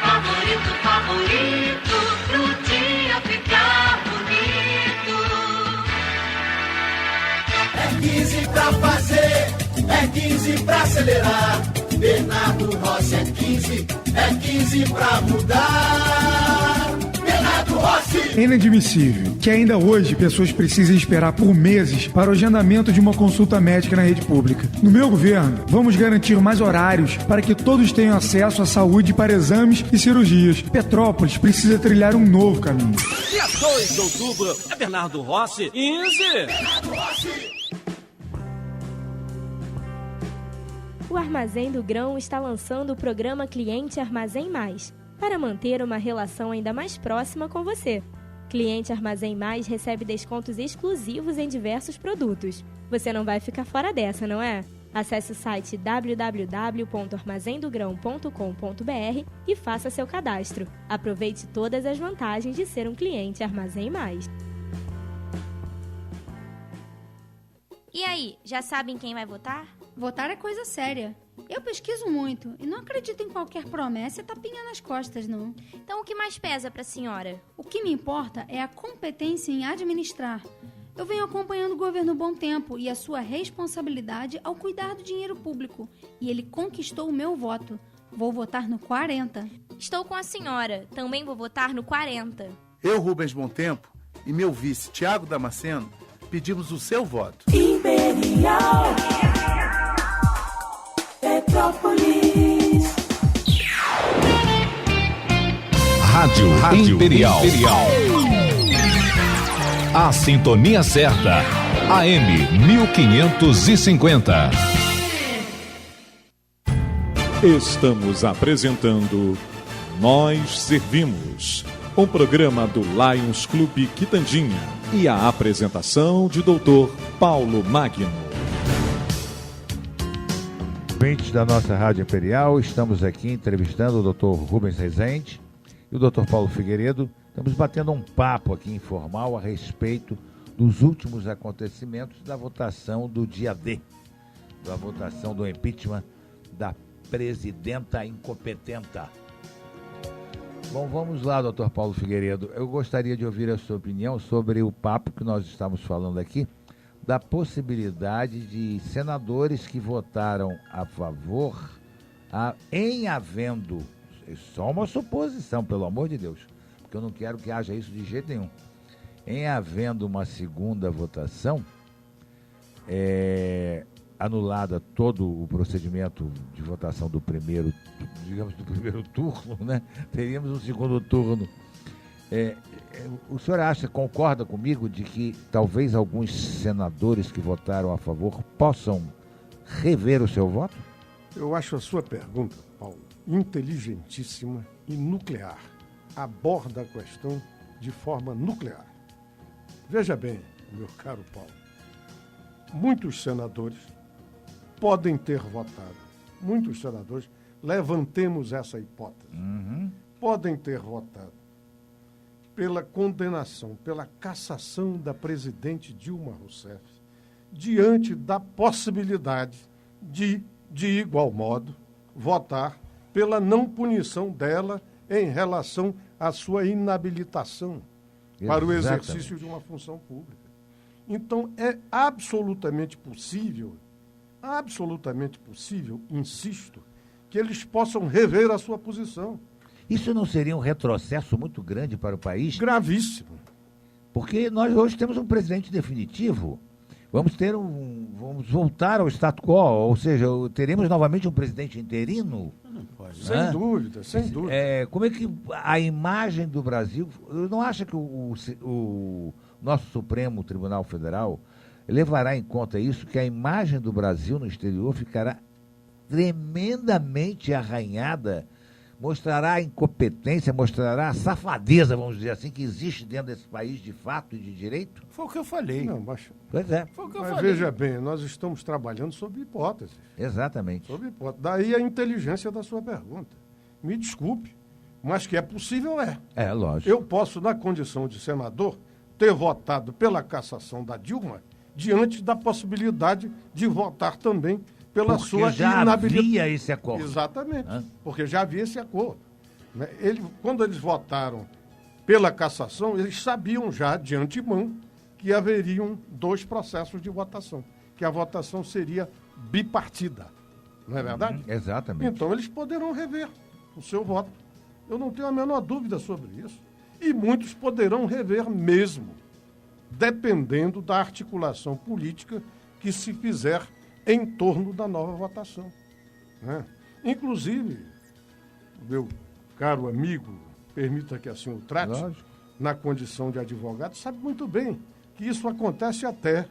Favorito, favorito, pro dia ficar bonito. É 15 pra fazer, é 15 pra acelerar. Bernardo Rossi é 15, é 15 pra mudar. Bernardo Rossi! É inadmissível que ainda hoje pessoas precisem esperar por meses para o agendamento de uma consulta médica na rede pública. No meu governo, vamos garantir mais horários para que todos tenham acesso à saúde para exames e cirurgias. Petrópolis precisa trilhar um novo caminho. Dia 2 de outubro é Bernardo Rossi, 15. Bernardo Rossi! O Armazém do Grão está lançando o programa Cliente Armazém Mais, para manter uma relação ainda mais próxima com você. Cliente Armazém Mais recebe descontos exclusivos em diversos produtos. Você não vai ficar fora dessa, não é? Acesse o site www.armazendogrão.com.br e faça seu cadastro. Aproveite todas as vantagens de ser um cliente Armazém Mais. E aí, já sabem quem vai votar? Votar é coisa séria. Eu pesquiso muito e não acredito em qualquer promessa e tapinha nas costas, não. Então o que mais pesa para a senhora? O que me importa é a competência em administrar. Eu venho acompanhando o governo há bom tempo e a sua responsabilidade ao cuidar do dinheiro público. E ele conquistou o meu voto. Vou votar no 40. Estou com a senhora. Também vou votar no 40. Eu, Rubens Bom Tempo, e meu vice, Tiago Damasceno, pedimos o seu voto. Imperial Petrópolis. Rádio Imperial. A sintonia certa. AM 1550. Estamos apresentando Nós Servimos, um programa do Lions Clube Quitandinha e a apresentação de Dr. Paulo Magno. Ouvintes da nossa Rádio Imperial, estamos aqui entrevistando o Dr. Rubens Rezende e o Dr. Paulo Figueiredo. Estamos batendo um papo aqui informal a respeito dos últimos acontecimentos da votação do dia D, da votação do impeachment da presidenta incompetenta. Bom, vamos lá, doutor Paulo Figueiredo. Eu gostaria de ouvir a sua opinião sobre o papo que nós estamos falando aqui, da possibilidade de senadores que votaram a favor, em havendo, só uma suposição, pelo amor de Deus, porque eu não quero que haja isso de jeito nenhum, em havendo uma segunda votação, anulada todo o procedimento de votação do primeiro, digamos, do primeiro turno, né? Teríamos um segundo turno. O senhor concorda comigo de que talvez alguns senadores que votaram a favor possam rever o seu voto? Eu acho a sua pergunta, Paulo, inteligentíssima e nuclear. Aborda a questão de forma nuclear. Veja bem, meu caro Paulo, muitos senadores podem ter votado. Muitos senadores, levantemos essa hipótese, podem ter votado pela condenação, pela cassação da presidente Dilma Rousseff, diante da possibilidade de igual modo, votar pela não punição dela em relação à sua inabilitação para o exercício de uma função pública. Então, é absolutamente possível, insisto, que eles possam rever a sua posição. Isso não seria um retrocesso muito grande para o país? Gravíssimo. Porque nós hoje temos um presidente definitivo. Vamos voltar ao status quo, ou seja, teremos novamente um presidente interino? Não pode. Sem dúvida. Como é que a imagem do Brasil... Não acha que o nosso Supremo Tribunal Federal levará em conta isso, que a imagem do Brasil no exterior ficará tremendamente arranhada, mostrará a incompetência, mostrará a safadeza, vamos dizer assim, que existe dentro desse país de fato e de direito? Foi o que eu falei. Não, mas... Pois é. Foi o que eu falei. Veja bem, nós estamos trabalhando sob hipóteses. Exatamente. Sob hipótese. Daí a inteligência da sua pergunta. Me desculpe, mas que é possível é. É, lógico. Eu posso, na condição de senador, ter votado pela cassação da Dilma diante da possibilidade de votar também pela porque sua já inabilidade. Havia esse acordo. Exatamente, porque já havia esse acordo. Quando eles votaram pela cassação, eles sabiam já de antemão que haveriam 2 processos de votação, que a votação seria bipartida, não é verdade? Exatamente. Então eles poderão rever o seu voto. Eu não tenho a menor dúvida sobre isso. E muitos poderão rever mesmo, dependendo da articulação política que se fizer em torno da nova votação. Né? Inclusive, meu caro amigo, permita que assim o trate, lógico, na condição de advogado, sabe muito bem que isso acontece até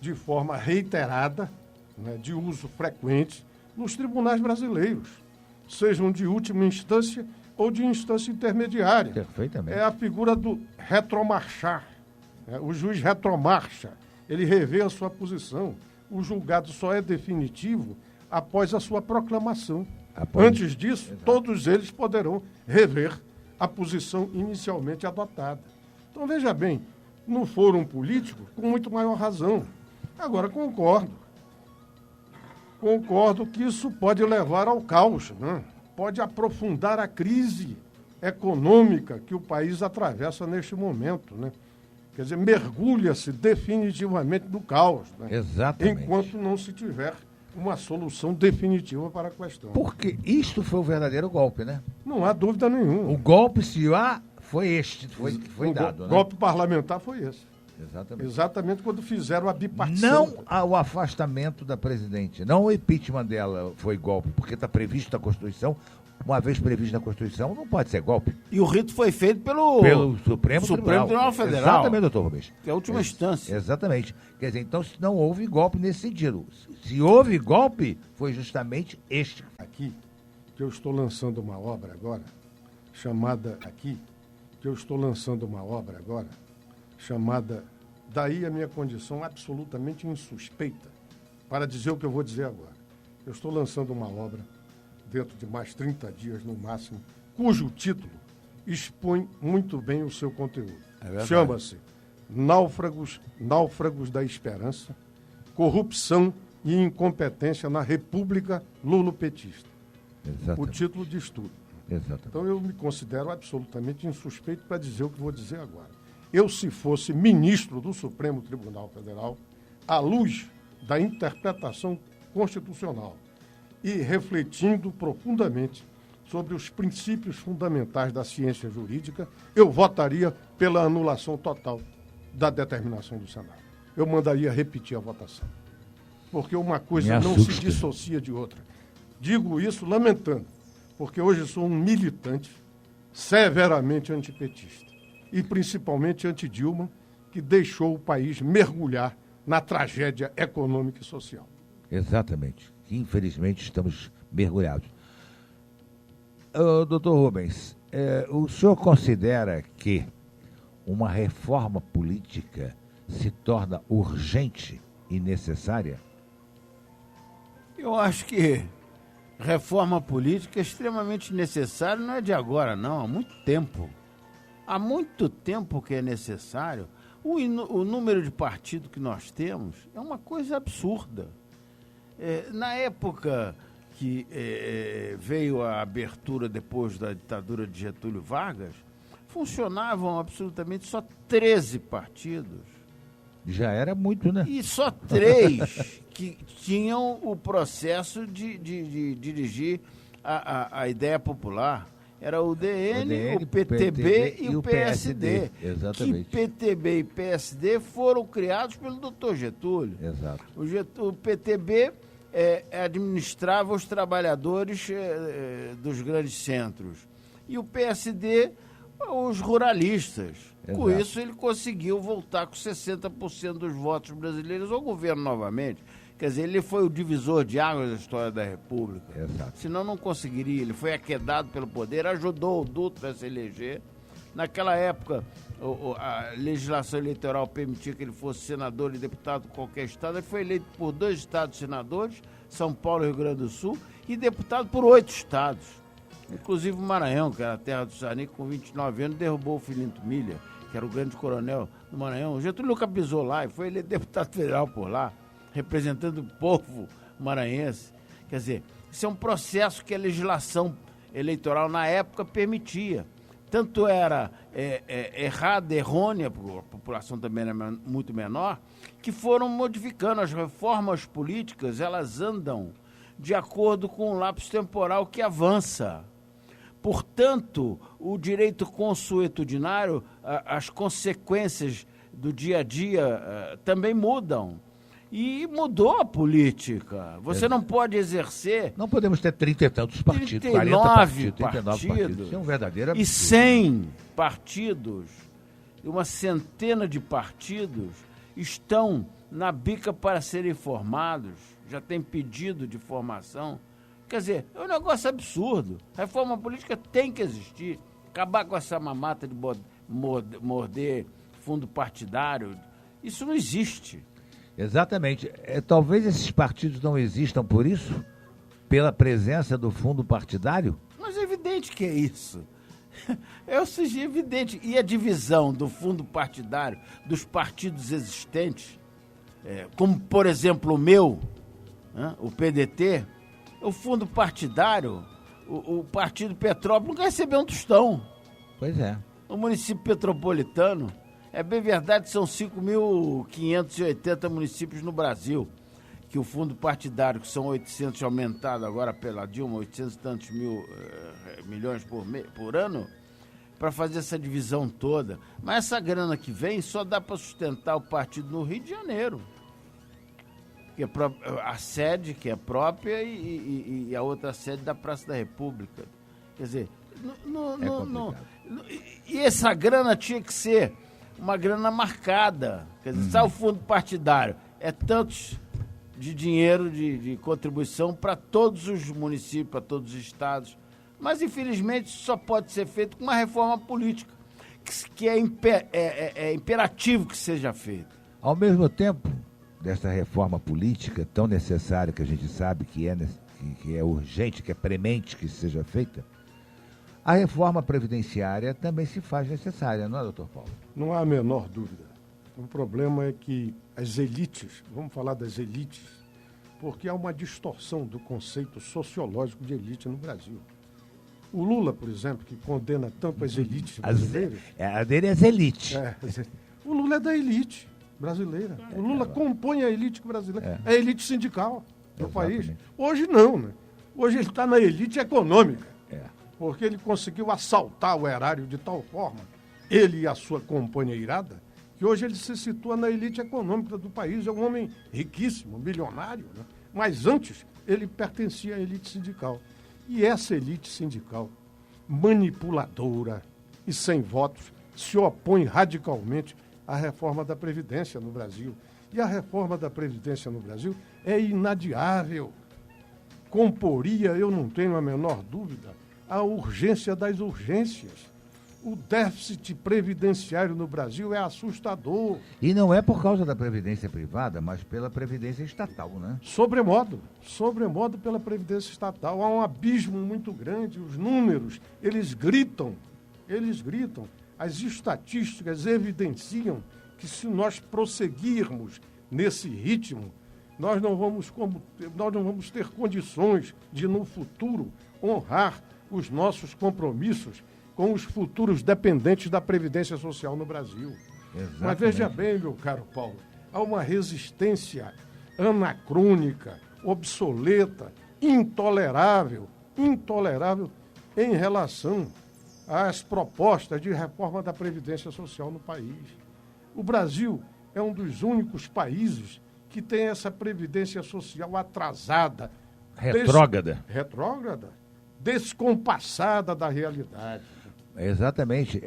de forma reiterada, né, de uso frequente, nos tribunais brasileiros, sejam de última instância ou de instância intermediária. Perfeitamente. É a figura do retromarchar. O juiz retromarcha, ele revê a sua posição. O julgado só é definitivo após a sua proclamação. Antes disso, todos eles poderão rever a posição inicialmente adotada. Então, veja bem, no fórum político, com muito maior razão. Agora, concordo que isso pode levar ao caos, né? Pode aprofundar a crise econômica que o país atravessa neste momento, né? Quer dizer, mergulha-se definitivamente no caos, né? Exatamente. Enquanto não se tiver uma solução definitiva para a questão. Porque isto foi o verdadeiro golpe, né? Não há dúvida nenhuma. O golpe, se há, foi este, foi dado. O golpe parlamentar foi esse. Exatamente. Exatamente quando fizeram a bipartição. Não o afastamento da presidente, não o impeachment dela foi golpe, porque está previsto na Constituição. Uma vez previsto na Constituição, não pode ser golpe. E o rito foi feito pelo Supremo Tribunal Federal. Exatamente, doutor Rubens. Que é a última instância. Exatamente. Quer dizer, então, não houve golpe nesse sentido. Se houve golpe, foi justamente este. Aqui, que eu estou lançando uma obra agora, chamada Daí a minha condição absolutamente insuspeita, para dizer o que eu vou dizer agora. Eu estou lançando uma obra, dentro de mais 30 dias no máximo, cujo título expõe muito bem o seu conteúdo. Chama-se Náufragos da Esperança, Corrupção e Incompetência na República Lulopetista. Exatamente. O título diz tudo. Exatamente. Então eu me considero absolutamente insuspeito para dizer o que vou dizer agora. Eu, se fosse ministro do Supremo Tribunal Federal, à luz da interpretação constitucional e refletindo profundamente sobre os princípios fundamentais da ciência jurídica, eu votaria pela anulação total da determinação do Senado. Eu mandaria repetir a votação. Porque uma coisa não se dissocia de outra. Digo isso lamentando, porque hoje sou um militante severamente antipetista. E principalmente anti-Dilma, que deixou o país mergulhar na tragédia econômica e social. Exatamente. Infelizmente estamos mergulhados. Doutor Rubens, o senhor considera que uma reforma política se torna urgente e necessária? Eu acho que reforma política é extremamente necessária, não é de agora, não, há muito tempo. Há muito tempo que é necessário. O número de partidos que nós temos é uma coisa absurda. Na época que veio a abertura depois da ditadura de Getúlio Vargas, funcionavam absolutamente só 13 partidos. Já era muito, né? E só 3 que tinham o processo de dirigir a ideia popular. Era o DN, o PTB e o PSD. Exatamente. Que PTB e PSD foram criados pelo doutor Getúlio. Exato. O PTB administrava os trabalhadores dos grandes centros. E o PSD, os ruralistas. Exato. Com isso, ele conseguiu voltar com 60% dos votos brasileiros ao governo novamente. Quer dizer, ele foi o divisor de águas da história da República. Exato. Senão não conseguiria. Ele foi aquedado pelo poder, ajudou o Dutra a se eleger. Naquela época, a legislação eleitoral permitia que ele fosse senador e deputado de qualquer estado. Ele foi eleito por 2 estados senadores, São Paulo e Rio Grande do Sul, e deputado por 8 estados. Inclusive o Maranhão, que era a terra do Sarney, que com 29 anos derrubou o Filinto Milha, que era o grande coronel do Maranhão. O Getúlio nunca pisou lá e foi eleito deputado federal por lá, representando o povo maranhense. Quer dizer, isso é um processo que a legislação eleitoral na época permitia. Tanto era errada, errônea, porque a população também era muito menor, que foram modificando. As reformas políticas, elas andam de acordo com o lapso temporal que avança. Portanto, o direito consuetudinário, as consequências do dia a dia também mudam. E mudou a política. Você não pode exercer... Não podemos ter 30 e tantos partidos, 39 40 partidos, 39 partidos. Isso é um verdadeiro absurdo. E 100 partidos, uma centena de partidos estão na bica para serem formados, já tem pedido de formação. Quer dizer, é um negócio absurdo. A reforma política tem que existir. Acabar com essa mamata de morder fundo partidário. Isso não existe. Exatamente. Talvez esses partidos não existam por isso? Pela presença do fundo partidário? Mas é evidente que é isso. É evidente. E a divisão do fundo partidário, dos partidos existentes, como, por exemplo, o meu, o PDT, o fundo partidário, o Partido Petrópolis nunca recebeu um tostão. Pois é. O município petropolitano, é bem verdade, são 5.580 municípios no Brasil, que o fundo partidário, que são 800 aumentado agora pela Dilma, 800 e tantos milhões por ano, para fazer essa divisão toda. Mas essa grana que vem só dá para sustentar o partido no Rio de Janeiro. Que é a sede, que é própria, e a outra sede da Praça da República. Quer dizer, e essa grana tinha que ser uma grana marcada. Quer dizer, sai o fundo partidário, é tantos de dinheiro de contribuição para todos os municípios, para todos os estados. Mas, infelizmente, isso só pode ser feito com uma reforma política, que é imperativo que seja feita. Ao mesmo tempo, dessa reforma política tão necessária, que a gente sabe que é urgente, que é premente que seja feita, a reforma previdenciária também se faz necessária, não é, doutor Paulo? Não há a menor dúvida. O problema é que as elites, vamos falar das elites, porque há uma distorção do conceito sociológico de elite no Brasil. O Lula, por exemplo, que condena tanto as elites brasileiras... A dele é as elites. O Lula é da elite brasileira. O Lula compõe a elite brasileira, a elite sindical do país. Hoje não, né? Hoje ele está na elite econômica. Porque ele conseguiu assaltar o erário de tal forma, ele e a sua companheirada, que hoje ele se situa na elite econômica do país. É um homem riquíssimo, milionário, né? Mas antes ele pertencia à elite sindical. E essa elite sindical, manipuladora e sem votos, se opõe radicalmente à reforma da Previdência no Brasil. E a reforma da Previdência no Brasil é inadiável. Comporia, eu não tenho a menor dúvida, a urgência das urgências. O déficit previdenciário no Brasil é assustador. E não é por causa da previdência privada, mas pela previdência estatal, né? Sobremodo pela previdência estatal. Há um abismo muito grande, os números, eles gritam. As estatísticas evidenciam que se nós prosseguirmos nesse ritmo, nós não vamos ter condições de, no futuro, honrar os nossos compromissos com os futuros dependentes da Previdência Social no Brasil. Exatamente. Mas veja bem, meu caro Paulo, há uma resistência anacrônica, obsoleta, intolerável em relação às propostas de reforma da Previdência Social no país. O Brasil é um dos únicos países que tem essa Previdência Social atrasada. Retrógrada. Descompassada da realidade. Exatamente.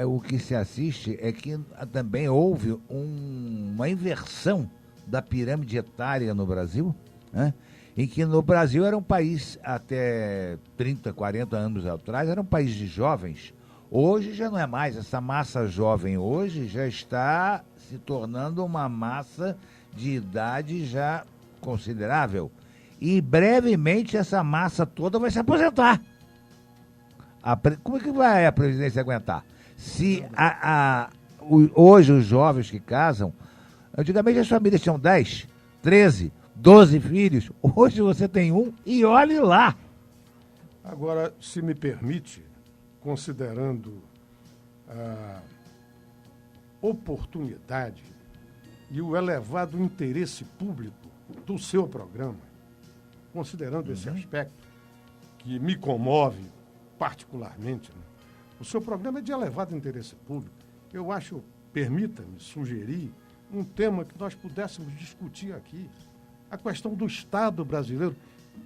O que se assiste é que também houve uma inversão da pirâmide etária no Brasil, né? Em que no Brasil era um país, até 30, 40 anos atrás, era um país de jovens. Hoje já não é mais. Essa massa jovem hoje já está se tornando uma massa de idade já considerável. E brevemente essa massa toda vai se aposentar. Como é que vai a Previdência aguentar? Se hoje os jovens que casam, antigamente as famílias tinham 10, 13, 12 filhos, hoje você tem um e olhe lá. Agora, se me permite, considerando a oportunidade e o elevado interesse público do seu programa, considerando esse aspecto que me comove particularmente, né? O seu programa é de elevado interesse público. Eu acho, permita-me sugerir, um tema que nós pudéssemos discutir aqui. A questão do Estado brasileiro.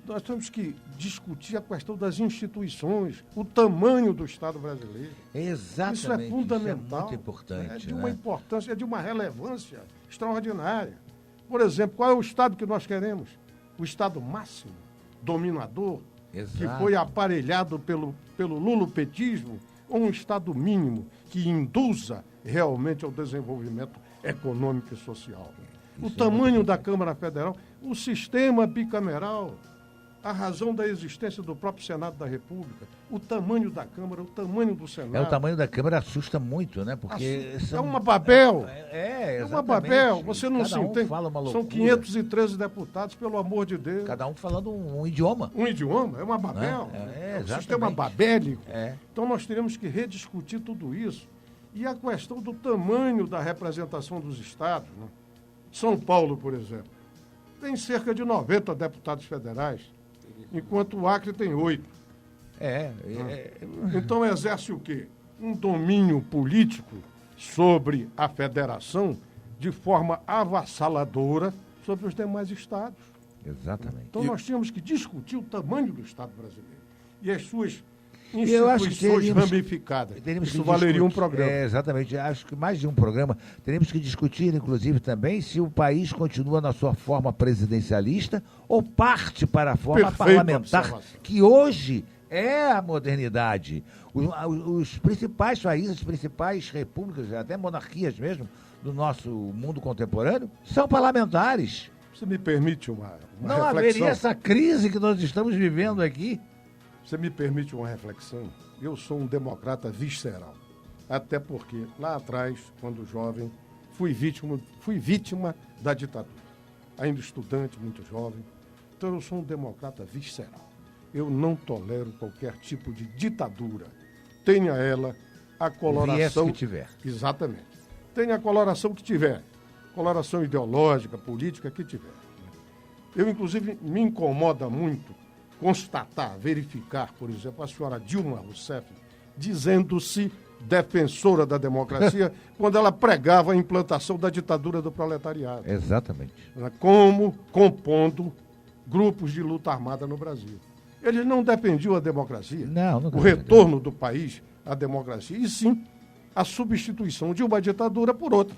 Nós temos que discutir a questão das instituições, o tamanho do Estado brasileiro. Exatamente. Isso é fundamental. Isso é muito importante. É de uma importância, é de uma relevância extraordinária. Por exemplo, qual é o Estado que nós queremos? O Estado máximo, dominador, Exato. que foi aparelhado pelo lulopetismo, ou um Estado mínimo que induza realmente ao desenvolvimento econômico e social. O tamanho da Câmara Federal, o sistema bicameral, a razão da existência do próprio Senado da República, o tamanho da Câmara, o tamanho do Senado. O tamanho da Câmara assusta muito, né? Porque é uma Babel. É uma Babel. Você não Cada se entende. Fala uma loucura. São 513 deputados, pelo amor de Deus. Cada um falando um idioma. Um idioma, é uma Babel. É um sistema babélico. É. Então nós teremos que rediscutir tudo isso. E a questão do tamanho da representação dos estados, né? São Paulo, por exemplo, tem cerca de 90 deputados federais, enquanto o Acre tem 8. Então exerce o quê? Um domínio político sobre a federação de forma avassaladora sobre os demais estados. Exatamente. Então nós tínhamos que discutir o tamanho do Estado brasileiro e as suas Eu acho que instituições ramificadas. Isso valeria um programa. Exatamente. Acho que mais de um programa. Teremos que discutir, inclusive, também se o país continua na sua forma presidencialista ou parte para a forma parlamentar, que hoje é a modernidade. Os principais países, as principais repúblicas, até monarquias mesmo, do nosso mundo contemporâneo, são parlamentares. Você me permite uma Não reflexão? haveria essa crise que nós estamos vivendo aqui. Você me permite uma reflexão? Eu sou um democrata visceral. Até porque, lá atrás, quando jovem, fui vítima da ditadura. Ainda estudante, muito jovem. Então, eu sou um democrata visceral. Eu não tolero qualquer tipo de ditadura. Tenha ela a coloração que tiver. Exatamente. Tenha a coloração que tiver. Coloração ideológica, política, que tiver. Eu, inclusive, me incomoda muito constatar, verificar, por exemplo, a senhora Dilma Rousseff dizendo-se defensora da democracia quando ela pregava a implantação da ditadura do proletariado. Exatamente. Como compondo grupos de luta armada no Brasil. Eles não defendiam a democracia, o retorno do país à democracia, e sim a substituição de uma ditadura por outra.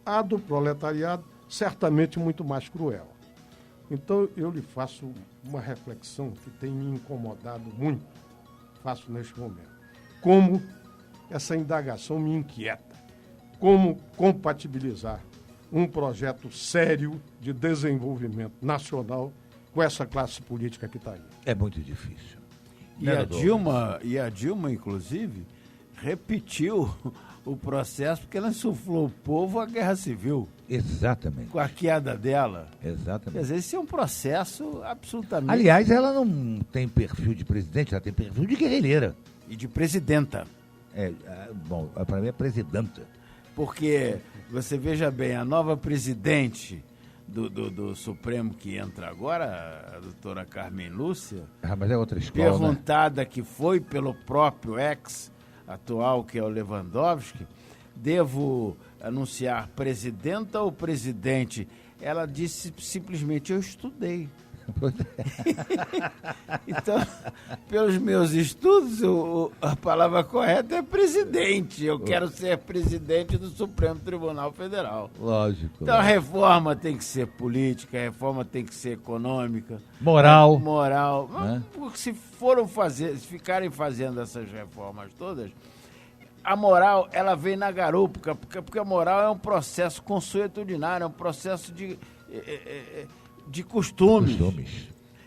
A do proletariado, certamente muito mais cruel. Então, eu lhe faço uma reflexão que tem me incomodado muito, faço neste momento. Como essa indagação me inquieta. Como compatibilizar um projeto sério de desenvolvimento nacional com essa classe política que está aí? É muito difícil. E a Dilma, inclusive, repetiu o processo porque ela insuflou o povo à guerra civil. Exatamente. Com a queda dela. Exatamente. Quer dizer, esse é um processo absolutamente... Aliás, ela não tem perfil de presidente, ela tem perfil de guerrilheira. E de presidenta. Bom, para mim é presidenta. Porque, você veja bem, a nova presidente do Supremo que entra agora, a doutora Carmen Lúcia... mas é outra escola, perguntada, né? Que foi pelo próprio ex-atual, que é o Lewandowski, devo anunciar presidenta ou presidente? Ela disse simplesmente, eu estudei. Então, pelos meus estudos, a palavra correta é presidente. Eu quero ser presidente do Supremo Tribunal Federal. Lógico. Então a reforma tem que ser política, a reforma tem que ser econômica. Moral. Né? Porque se ficarem fazendo essas reformas todas, a moral, ela vem na garupa, porque a moral é um processo consuetudinário, é um processo de costumes.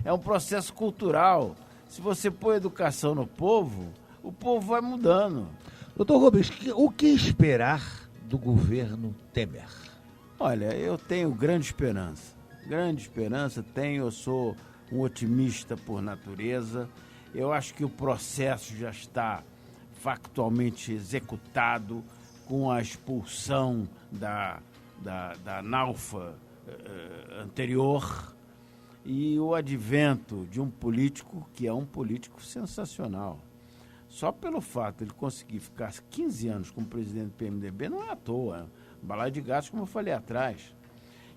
É um processo cultural. Se você põe educação no povo, o povo vai mudando. Doutor Rubens, o que esperar do governo Temer? Olha, eu tenho grande esperança. Eu sou um otimista por natureza. Eu acho que o processo já está factualmente executado com a expulsão da Naufa anterior e o advento de um político que é um político sensacional. Só pelo fato de ele conseguir ficar 15 anos como presidente do PMDB não é à toa. Um balaio de gatos, como eu falei atrás.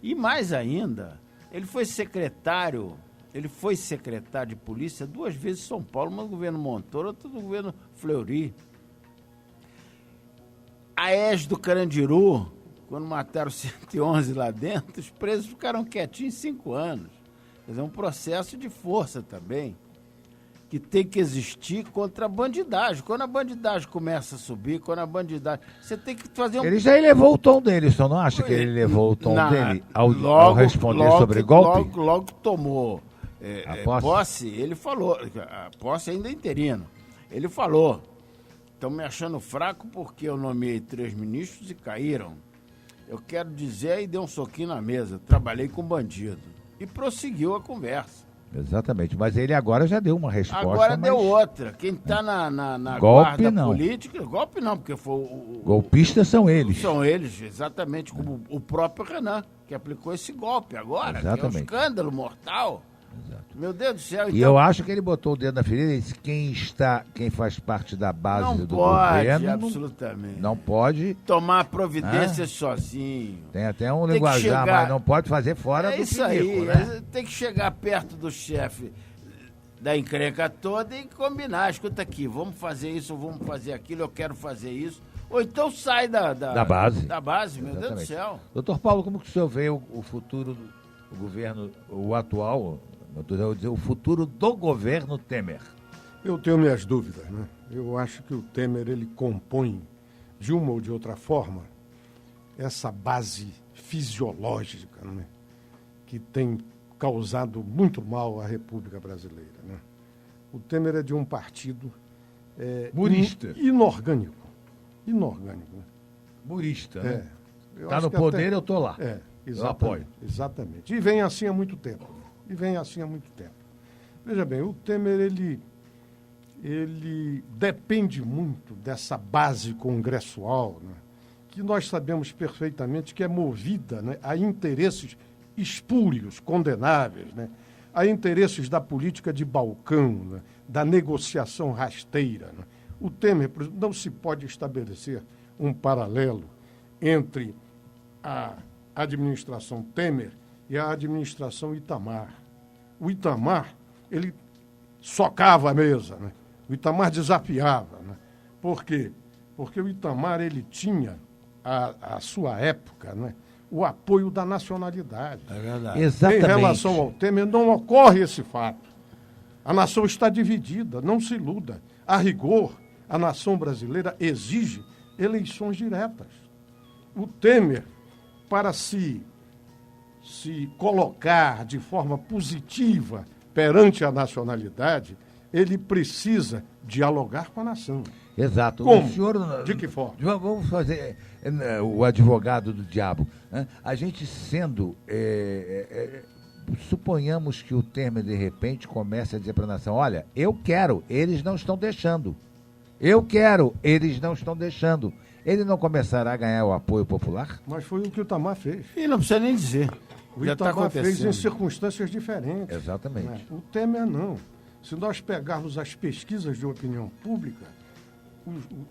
E mais ainda, ele foi secretário de polícia 2 vezes em São Paulo, uma no governo Montoro, outra no governo Fleury. A ES do Carandiru, quando mataram 111 lá dentro, os presos ficaram quietinhos 5 anos. Quer dizer, é um processo de força também, que tem que existir contra a bandidagem. Quando a bandidagem começa a subir, você tem que fazer um... Ele já elevou o tom dele, o senhor não acha que ele elevou o tom dele ao responder sobre golpe? Logo que tomou a posse, ele falou, a posse ainda é interino, ele falou, estão me achando fraco porque eu nomeei 3 ministros e caíram. Eu quero dizer, aí deu um soquinho na mesa, trabalhei com bandido. E prosseguiu a conversa. Exatamente, mas ele agora já deu uma resposta. Agora deu outra. Quem está na golpe, guarda não. política... Golpe não, porque foi golpistas são eles. São eles, exatamente, como o próprio Renan, que aplicou esse golpe agora, exatamente. Que é um escândalo mortal. Exato. Meu Deus do céu. E eu acho que ele botou o dedo na ferida e disse quem faz parte da base do governo... Absolutamente. Não pode... tomar providências sozinho. Tem até um linguajar, mas não pode fazer fora do isso pinico, aí, né? Tem que chegar perto do chefe da encrenca toda e combinar. Escuta aqui, vamos fazer isso, vamos fazer aquilo, eu quero fazer isso. Ou então sai da base. Da base, meu Exatamente. Deus do céu. Doutor Paulo, como que o senhor vê o futuro do governo, o atual... Eu vou dizer, o futuro do governo Temer? Eu tenho minhas dúvidas, né? Eu acho que o Temer, ele compõe, de uma ou de outra forma, essa base fisiológica, né? Que tem causado muito mal à República Brasileira, né? O Temer é de um partido murista. Inorgânico. Inorgânico, né? Murista, né? Está no poder, eu estou lá. Eu apoio. Exatamente. E vem assim há muito tempo. Veja bem, o Temer, ele depende muito dessa base congressual, né, que nós sabemos perfeitamente que é movida, né, a interesses espúrios, condenáveis, né, a interesses da política de balcão, né, da negociação rasteira. Né. O Temer, por exemplo, não se pode estabelecer um paralelo entre a administração Temer e a administração Itamar. O Itamar, ele socava a mesa, né? O Itamar desafiava, né? Por quê? Porque o Itamar, ele tinha, à sua época, né, o apoio da nacionalidade. É verdade. Exatamente. Em relação ao Temer, não ocorre esse fato. A nação está dividida, não se iluda. A rigor, A nação brasileira exige eleições diretas. O Temer, para se colocar de forma positiva perante a nacionalidade, ele precisa dialogar com a nação. Exato. Como? O senhor, de que forma? Vamos fazer o advogado do diabo. Né? A gente sendo... suponhamos que o Temer, de repente, comece a dizer para a nação, olha, eu quero, eles não estão deixando. Eu quero, eles não estão deixando. Ele não começará a ganhar o apoio popular? Mas foi o que o Itamar fez. E não precisa nem dizer. O Já Itamar tá fez em circunstâncias diferentes. Exatamente. Né? O Temer não. Se nós pegarmos as pesquisas de opinião pública,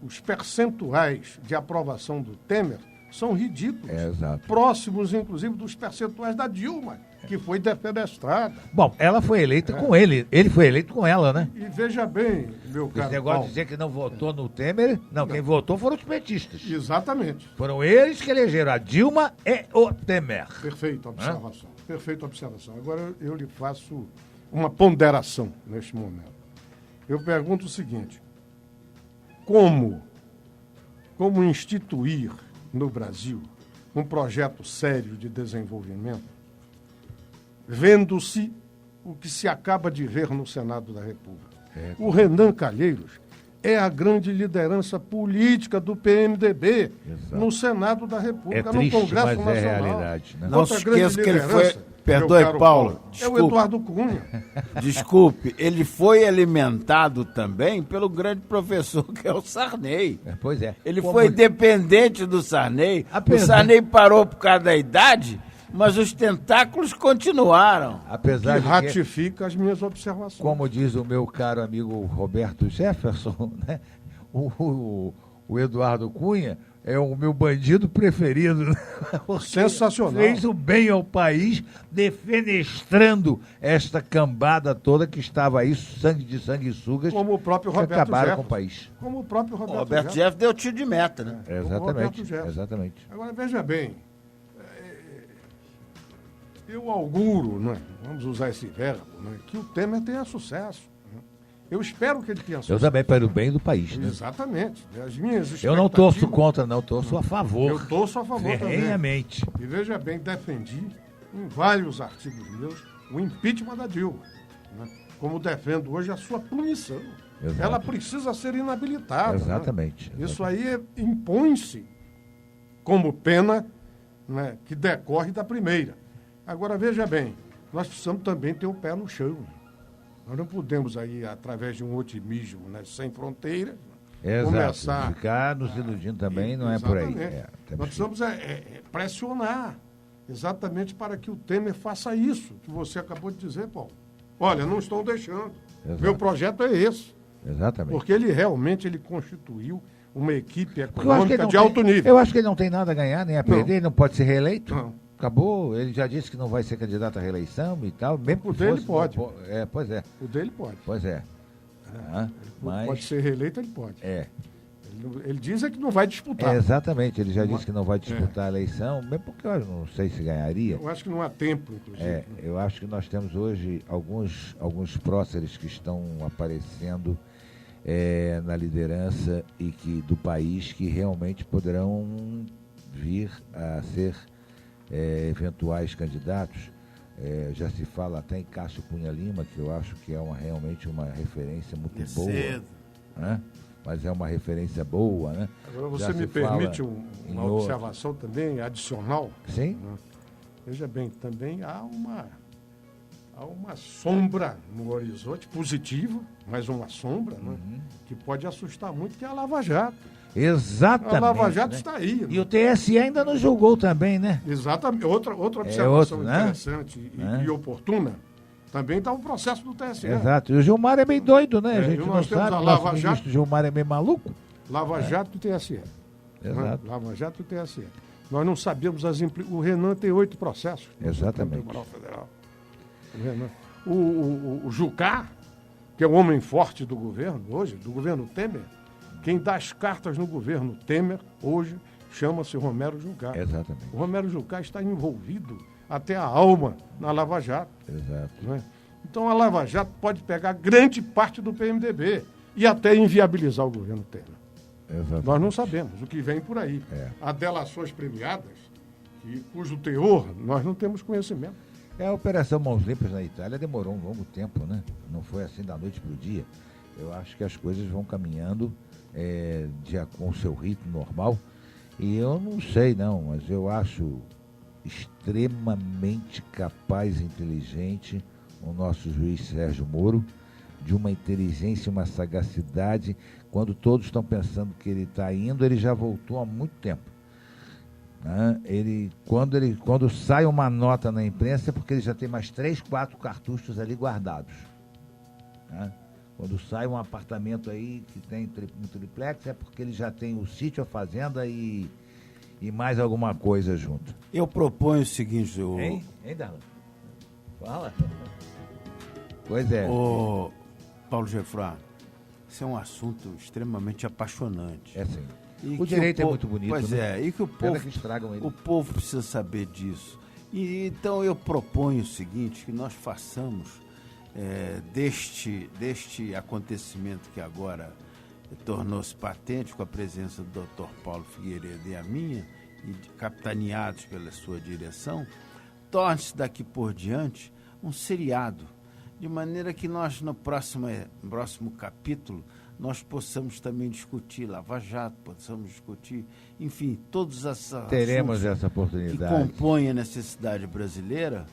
os percentuais de aprovação do Temer são ridículos. Exato. Próximos, inclusive, dos percentuais da Dilma, que foi defenestrada. Bom, ela foi eleita com ele foi eleito com ela, né? E veja bem, meu caro Esse negócio Paulo, de dizer que não votou no Temer, não, quem votou foram os petistas. Exatamente. Foram eles que elegeram a Dilma e o Temer. Perfeita observação. Perfeita observação. Agora eu lhe faço uma ponderação neste momento. Eu pergunto o seguinte: como instituir no Brasil um projeto sério de desenvolvimento, vendo-se o que se acaba de ver no Senado da República? O Renan Calheiros é a grande liderança política do PMDB no Senado da República, triste, no Congresso mas Nacional. É realidade, né? Não se esqueça que ele foi... Perdoe, Paulo. É o Eduardo Cunha. Desculpe, ele foi alimentado também pelo grande professor que é o Sarney. Pois é. Ele foi dependente do Sarney. O Sarney parou por causa da idade, mas os tentáculos continuaram. Apesar que de ratifica as minhas observações. Como diz o meu caro amigo Roberto Jefferson, né? O Eduardo Cunha é o meu bandido preferido. Sensacional. Fez o bem ao país, defenestrando esta cambada toda que estava aí, sangue de sanguessugas, como o próprio Roberto acabaram Jefferson. com o país. Como o próprio Roberto Jefferson deu tiro de meta, né? Exatamente. Agora, veja bem, eu auguro, né, vamos usar esse verbo, né, que o Temer tenha sucesso. Eu espero que ele tenha sucesso. Eu também, para o bem do país. Né? Exatamente. As minhas eu não torço contra, não, torço a favor. Eu torço a favor ferrenhamente. também. E veja bem, defendi em vários artigos meus o impeachment da Dilma. Né? Como defendo hoje a sua punição. Exato. Ela precisa ser inabilitada. Exatamente. Né? Isso aí impõe-se como pena, né, que decorre da primeira. Agora, veja bem, nós precisamos também ter o pé no chão. Nós não podemos aí, através de um otimismo, né, sem fronteiras, começar... Ficar nos iludindo também não é por aí. Nós precisamos pressionar exatamente para que o Temer faça isso que você acabou de dizer, Paulo. Olha, não estão deixando. Exato. Meu projeto é esse. Exatamente. Porque ele realmente constituiu uma equipe econômica de alto nível. Eu acho que ele não tem nada a ganhar nem a perder, ele não pode ser reeleito. Não. Acabou, ele já disse que não vai ser candidato à reeleição e tal. O dele pode. Pois é. O dele pode. Pois é. Mas... Pode ser reeleito, ele pode. Ele diz que não vai disputar. Exatamente, ele já disse que não vai disputar a eleição, mesmo porque eu não sei se ganharia. Eu acho que não há tempo, inclusive. Eu acho que nós temos hoje alguns próceres que estão aparecendo na liderança e do país que realmente poderão vir a ser eventuais candidatos. Já se fala até em Cássio Cunha Lima, que eu acho que é realmente uma referência muito boa. Né? Mas é uma referência boa, né? Agora você me permite uma observação também adicional? Sim. Né? Veja bem, também há uma sombra no horizonte, positiva, mas uma sombra, né? Que pode assustar muito, que é a Lava Jato. Exatamente. A Lava Jato está aí. Né? E o TSE ainda não julgou também, né? Exatamente. Outra observação interessante e oportuna. Também está o processo do TSE. Exato. E o Gilmar é bem doido, né? A gente não sabe. A Lava Jato. O Gilmar é meio maluco. Lava Jato e TSE. Exato. Lava Jato e TSE. Nós não sabemos o Renan tem 8 processos. Exatamente. No Tribunal Federal. O Renan. O Jucá, que é o homem forte do governo hoje, do governo Temer, quem dá as cartas no governo Temer hoje chama-se Romero Jucá. Exatamente. O Romero Jucá está envolvido até a alma na Lava Jato. Exato. Não é? Então a Lava Jato pode pegar grande parte do PMDB. e até inviabilizar o governo Temer. Exatamente. Nós não sabemos o que vem por aí. Há delações premiadas, cujo teor nós não temos conhecimento. A Operação Mãos Limpas na Itália demorou um longo tempo, né? Não foi assim da noite para o dia. Eu acho que as coisas vão caminhando com o seu ritmo normal. E eu não sei, não, mas eu acho extremamente capaz e inteligente o nosso juiz Sérgio Moro, de uma inteligência e uma sagacidade. Quando todos estão pensando que ele está indo, ele já voltou há muito tempo. Né? Quando sai uma nota na imprensa é porque ele já tem mais 3, 4 cartuchos ali guardados. Né? Quando sai um apartamento aí que tem um triplex é porque ele já tem o sítio, a fazenda e mais alguma coisa junto. Eu proponho o seguinte... Hein, Darlan? Fala. Pois é. Ô, Paulo Gefrá, esse é um assunto extremamente apaixonante. É sim. O direito é muito bonito. Pois né? e que o povo precisa saber disso. E então eu proponho o seguinte, que nós façamos deste acontecimento que agora tornou-se patente com a presença do Dr. Paulo Figueiredo e a minha, e capitaneados pela sua direção, torne-se daqui por diante um seriado, de maneira que nós no próximo capítulo nós possamos também discutir Lava Jato, possamos discutir, enfim, todos esses teremos essa oportunidade que compõem a necessidade brasileira,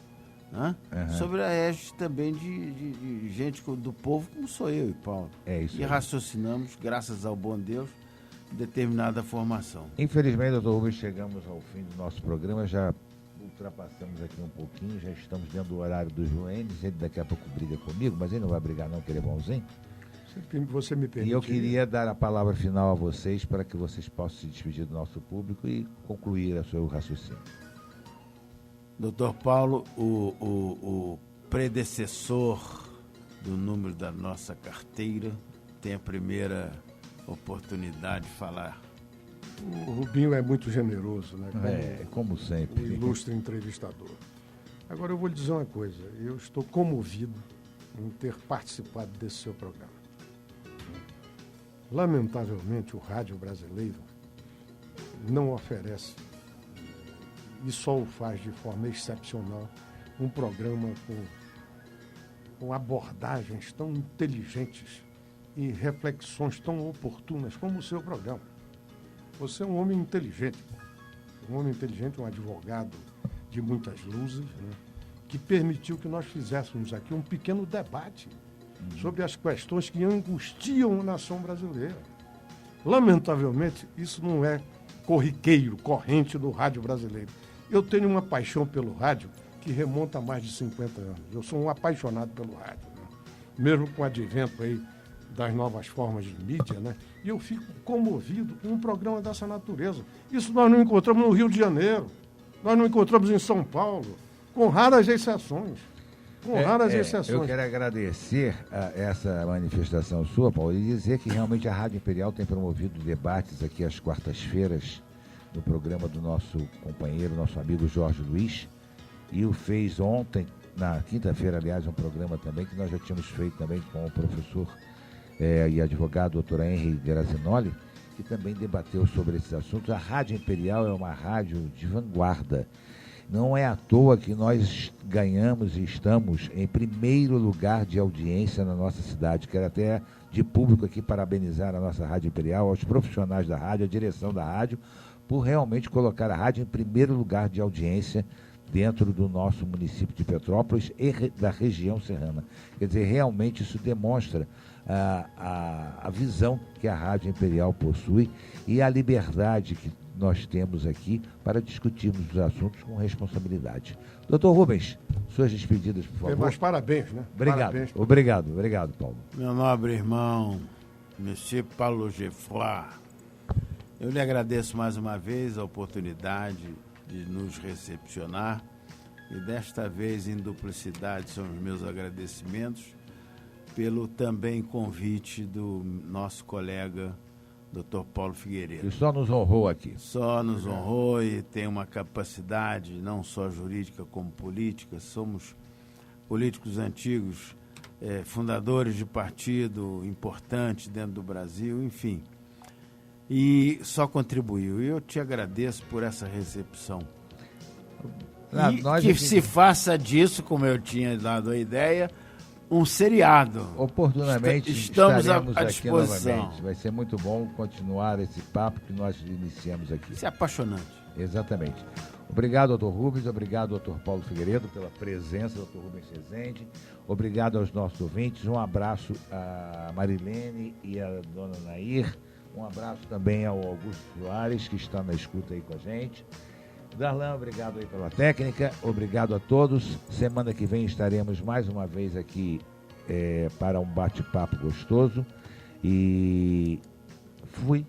né? Sobre a égide também de gente do povo, como sou eu e Paulo. E raciocinamos, graças ao bom Deus, determinada formação. Infelizmente, doutor Rubens, chegamos ao fim do nosso programa, já ultrapassamos aqui um pouquinho, já estamos dentro do horário do Joênis, ele daqui a pouco briga comigo, mas ele não vai brigar não, que ele é bonzinho. Você me permite. E eu queria dar a palavra final a vocês para que vocês possam se despedir do nosso público e concluir o seu raciocínio. Doutor Paulo, o predecessor do número da nossa carteira tem a primeira oportunidade de falar. O Rubinho é muito generoso, né? Como sempre. Um ilustre entrevistador. Agora eu vou lhe dizer uma coisa, eu estou comovido em ter participado desse seu programa. Lamentavelmente, o rádio brasileiro não oferece, e só o faz de forma excepcional, um programa com abordagens tão inteligentes e reflexões tão oportunas como o seu programa. Você é um homem inteligente, um advogado de muitas luzes, né, que permitiu que nós fizéssemos aqui um pequeno debate sobre as questões que angustiam a nação brasileira. Lamentavelmente, isso não é corrente do rádio brasileiro. Eu tenho uma paixão pelo rádio que remonta a mais de 50 anos. Eu sou um apaixonado pelo rádio, né? Mesmo com o advento aí das novas formas de mídia, né? E eu fico comovido com um programa dessa natureza. Isso nós não encontramos no Rio de Janeiro, nós não encontramos em São Paulo, com raras exceções. Eu quero agradecer essa manifestação sua, Paulo, e dizer que realmente a Rádio Imperial tem promovido debates aqui às quartas-feiras no programa do nosso companheiro, nosso amigo Jorge Luiz, e o fez ontem, na quinta-feira, aliás, um programa também que nós já tínhamos feito também com o professor e advogado doutor Henry Grazinoli, que também debateu sobre esses assuntos. A Rádio Imperial é uma rádio de vanguarda. Não é à toa que nós ganhamos e estamos em primeiro lugar de audiência na nossa cidade. Quero até de público aqui parabenizar a nossa Rádio Imperial, aos profissionais da rádio, a direção da rádio, por realmente colocar a rádio em primeiro lugar de audiência dentro do nosso município de Petrópolis e da região serrana. Quer dizer, realmente isso demonstra a visão que a Rádio Imperial possui e a liberdade que nós temos aqui para discutirmos os assuntos com responsabilidade. Doutor Rubens, suas despedidas, por favor. Mas parabéns, né? Obrigado, parabéns. Obrigado, Paulo. Meu nobre irmão, Monsieur Paulo Gefrá, eu lhe agradeço mais uma vez a oportunidade de nos recepcionar e desta vez em duplicidade são os meus agradecimentos pelo também convite do nosso colega Dr. Paulo Figueiredo. Que só nos honrou aqui. Só nos honrou e tem uma capacidade não só jurídica como política. Somos políticos antigos fundadores de partido importantes dentro do Brasil, enfim. E só contribuiu. E eu te agradeço por essa recepção. Se faça disso, como eu tinha dado a ideia, um seriado. Oportunamente estamos à aqui disposição. Novamente. Vai ser muito bom continuar esse papo que nós iniciamos aqui. Isso é apaixonante. Exatamente. Obrigado, doutor Rubens. Obrigado, doutor Paulo Figueiredo, pela presença, doutor Rubens Rezende. Obrigado aos nossos ouvintes. Um abraço a Marilene e a dona Nair. Um abraço também ao Augusto Soares, que está na escuta aí com a gente. Darlan, obrigado aí pela técnica. Obrigado a todos. Semana que vem estaremos mais uma vez aqui para um bate-papo gostoso. E fui.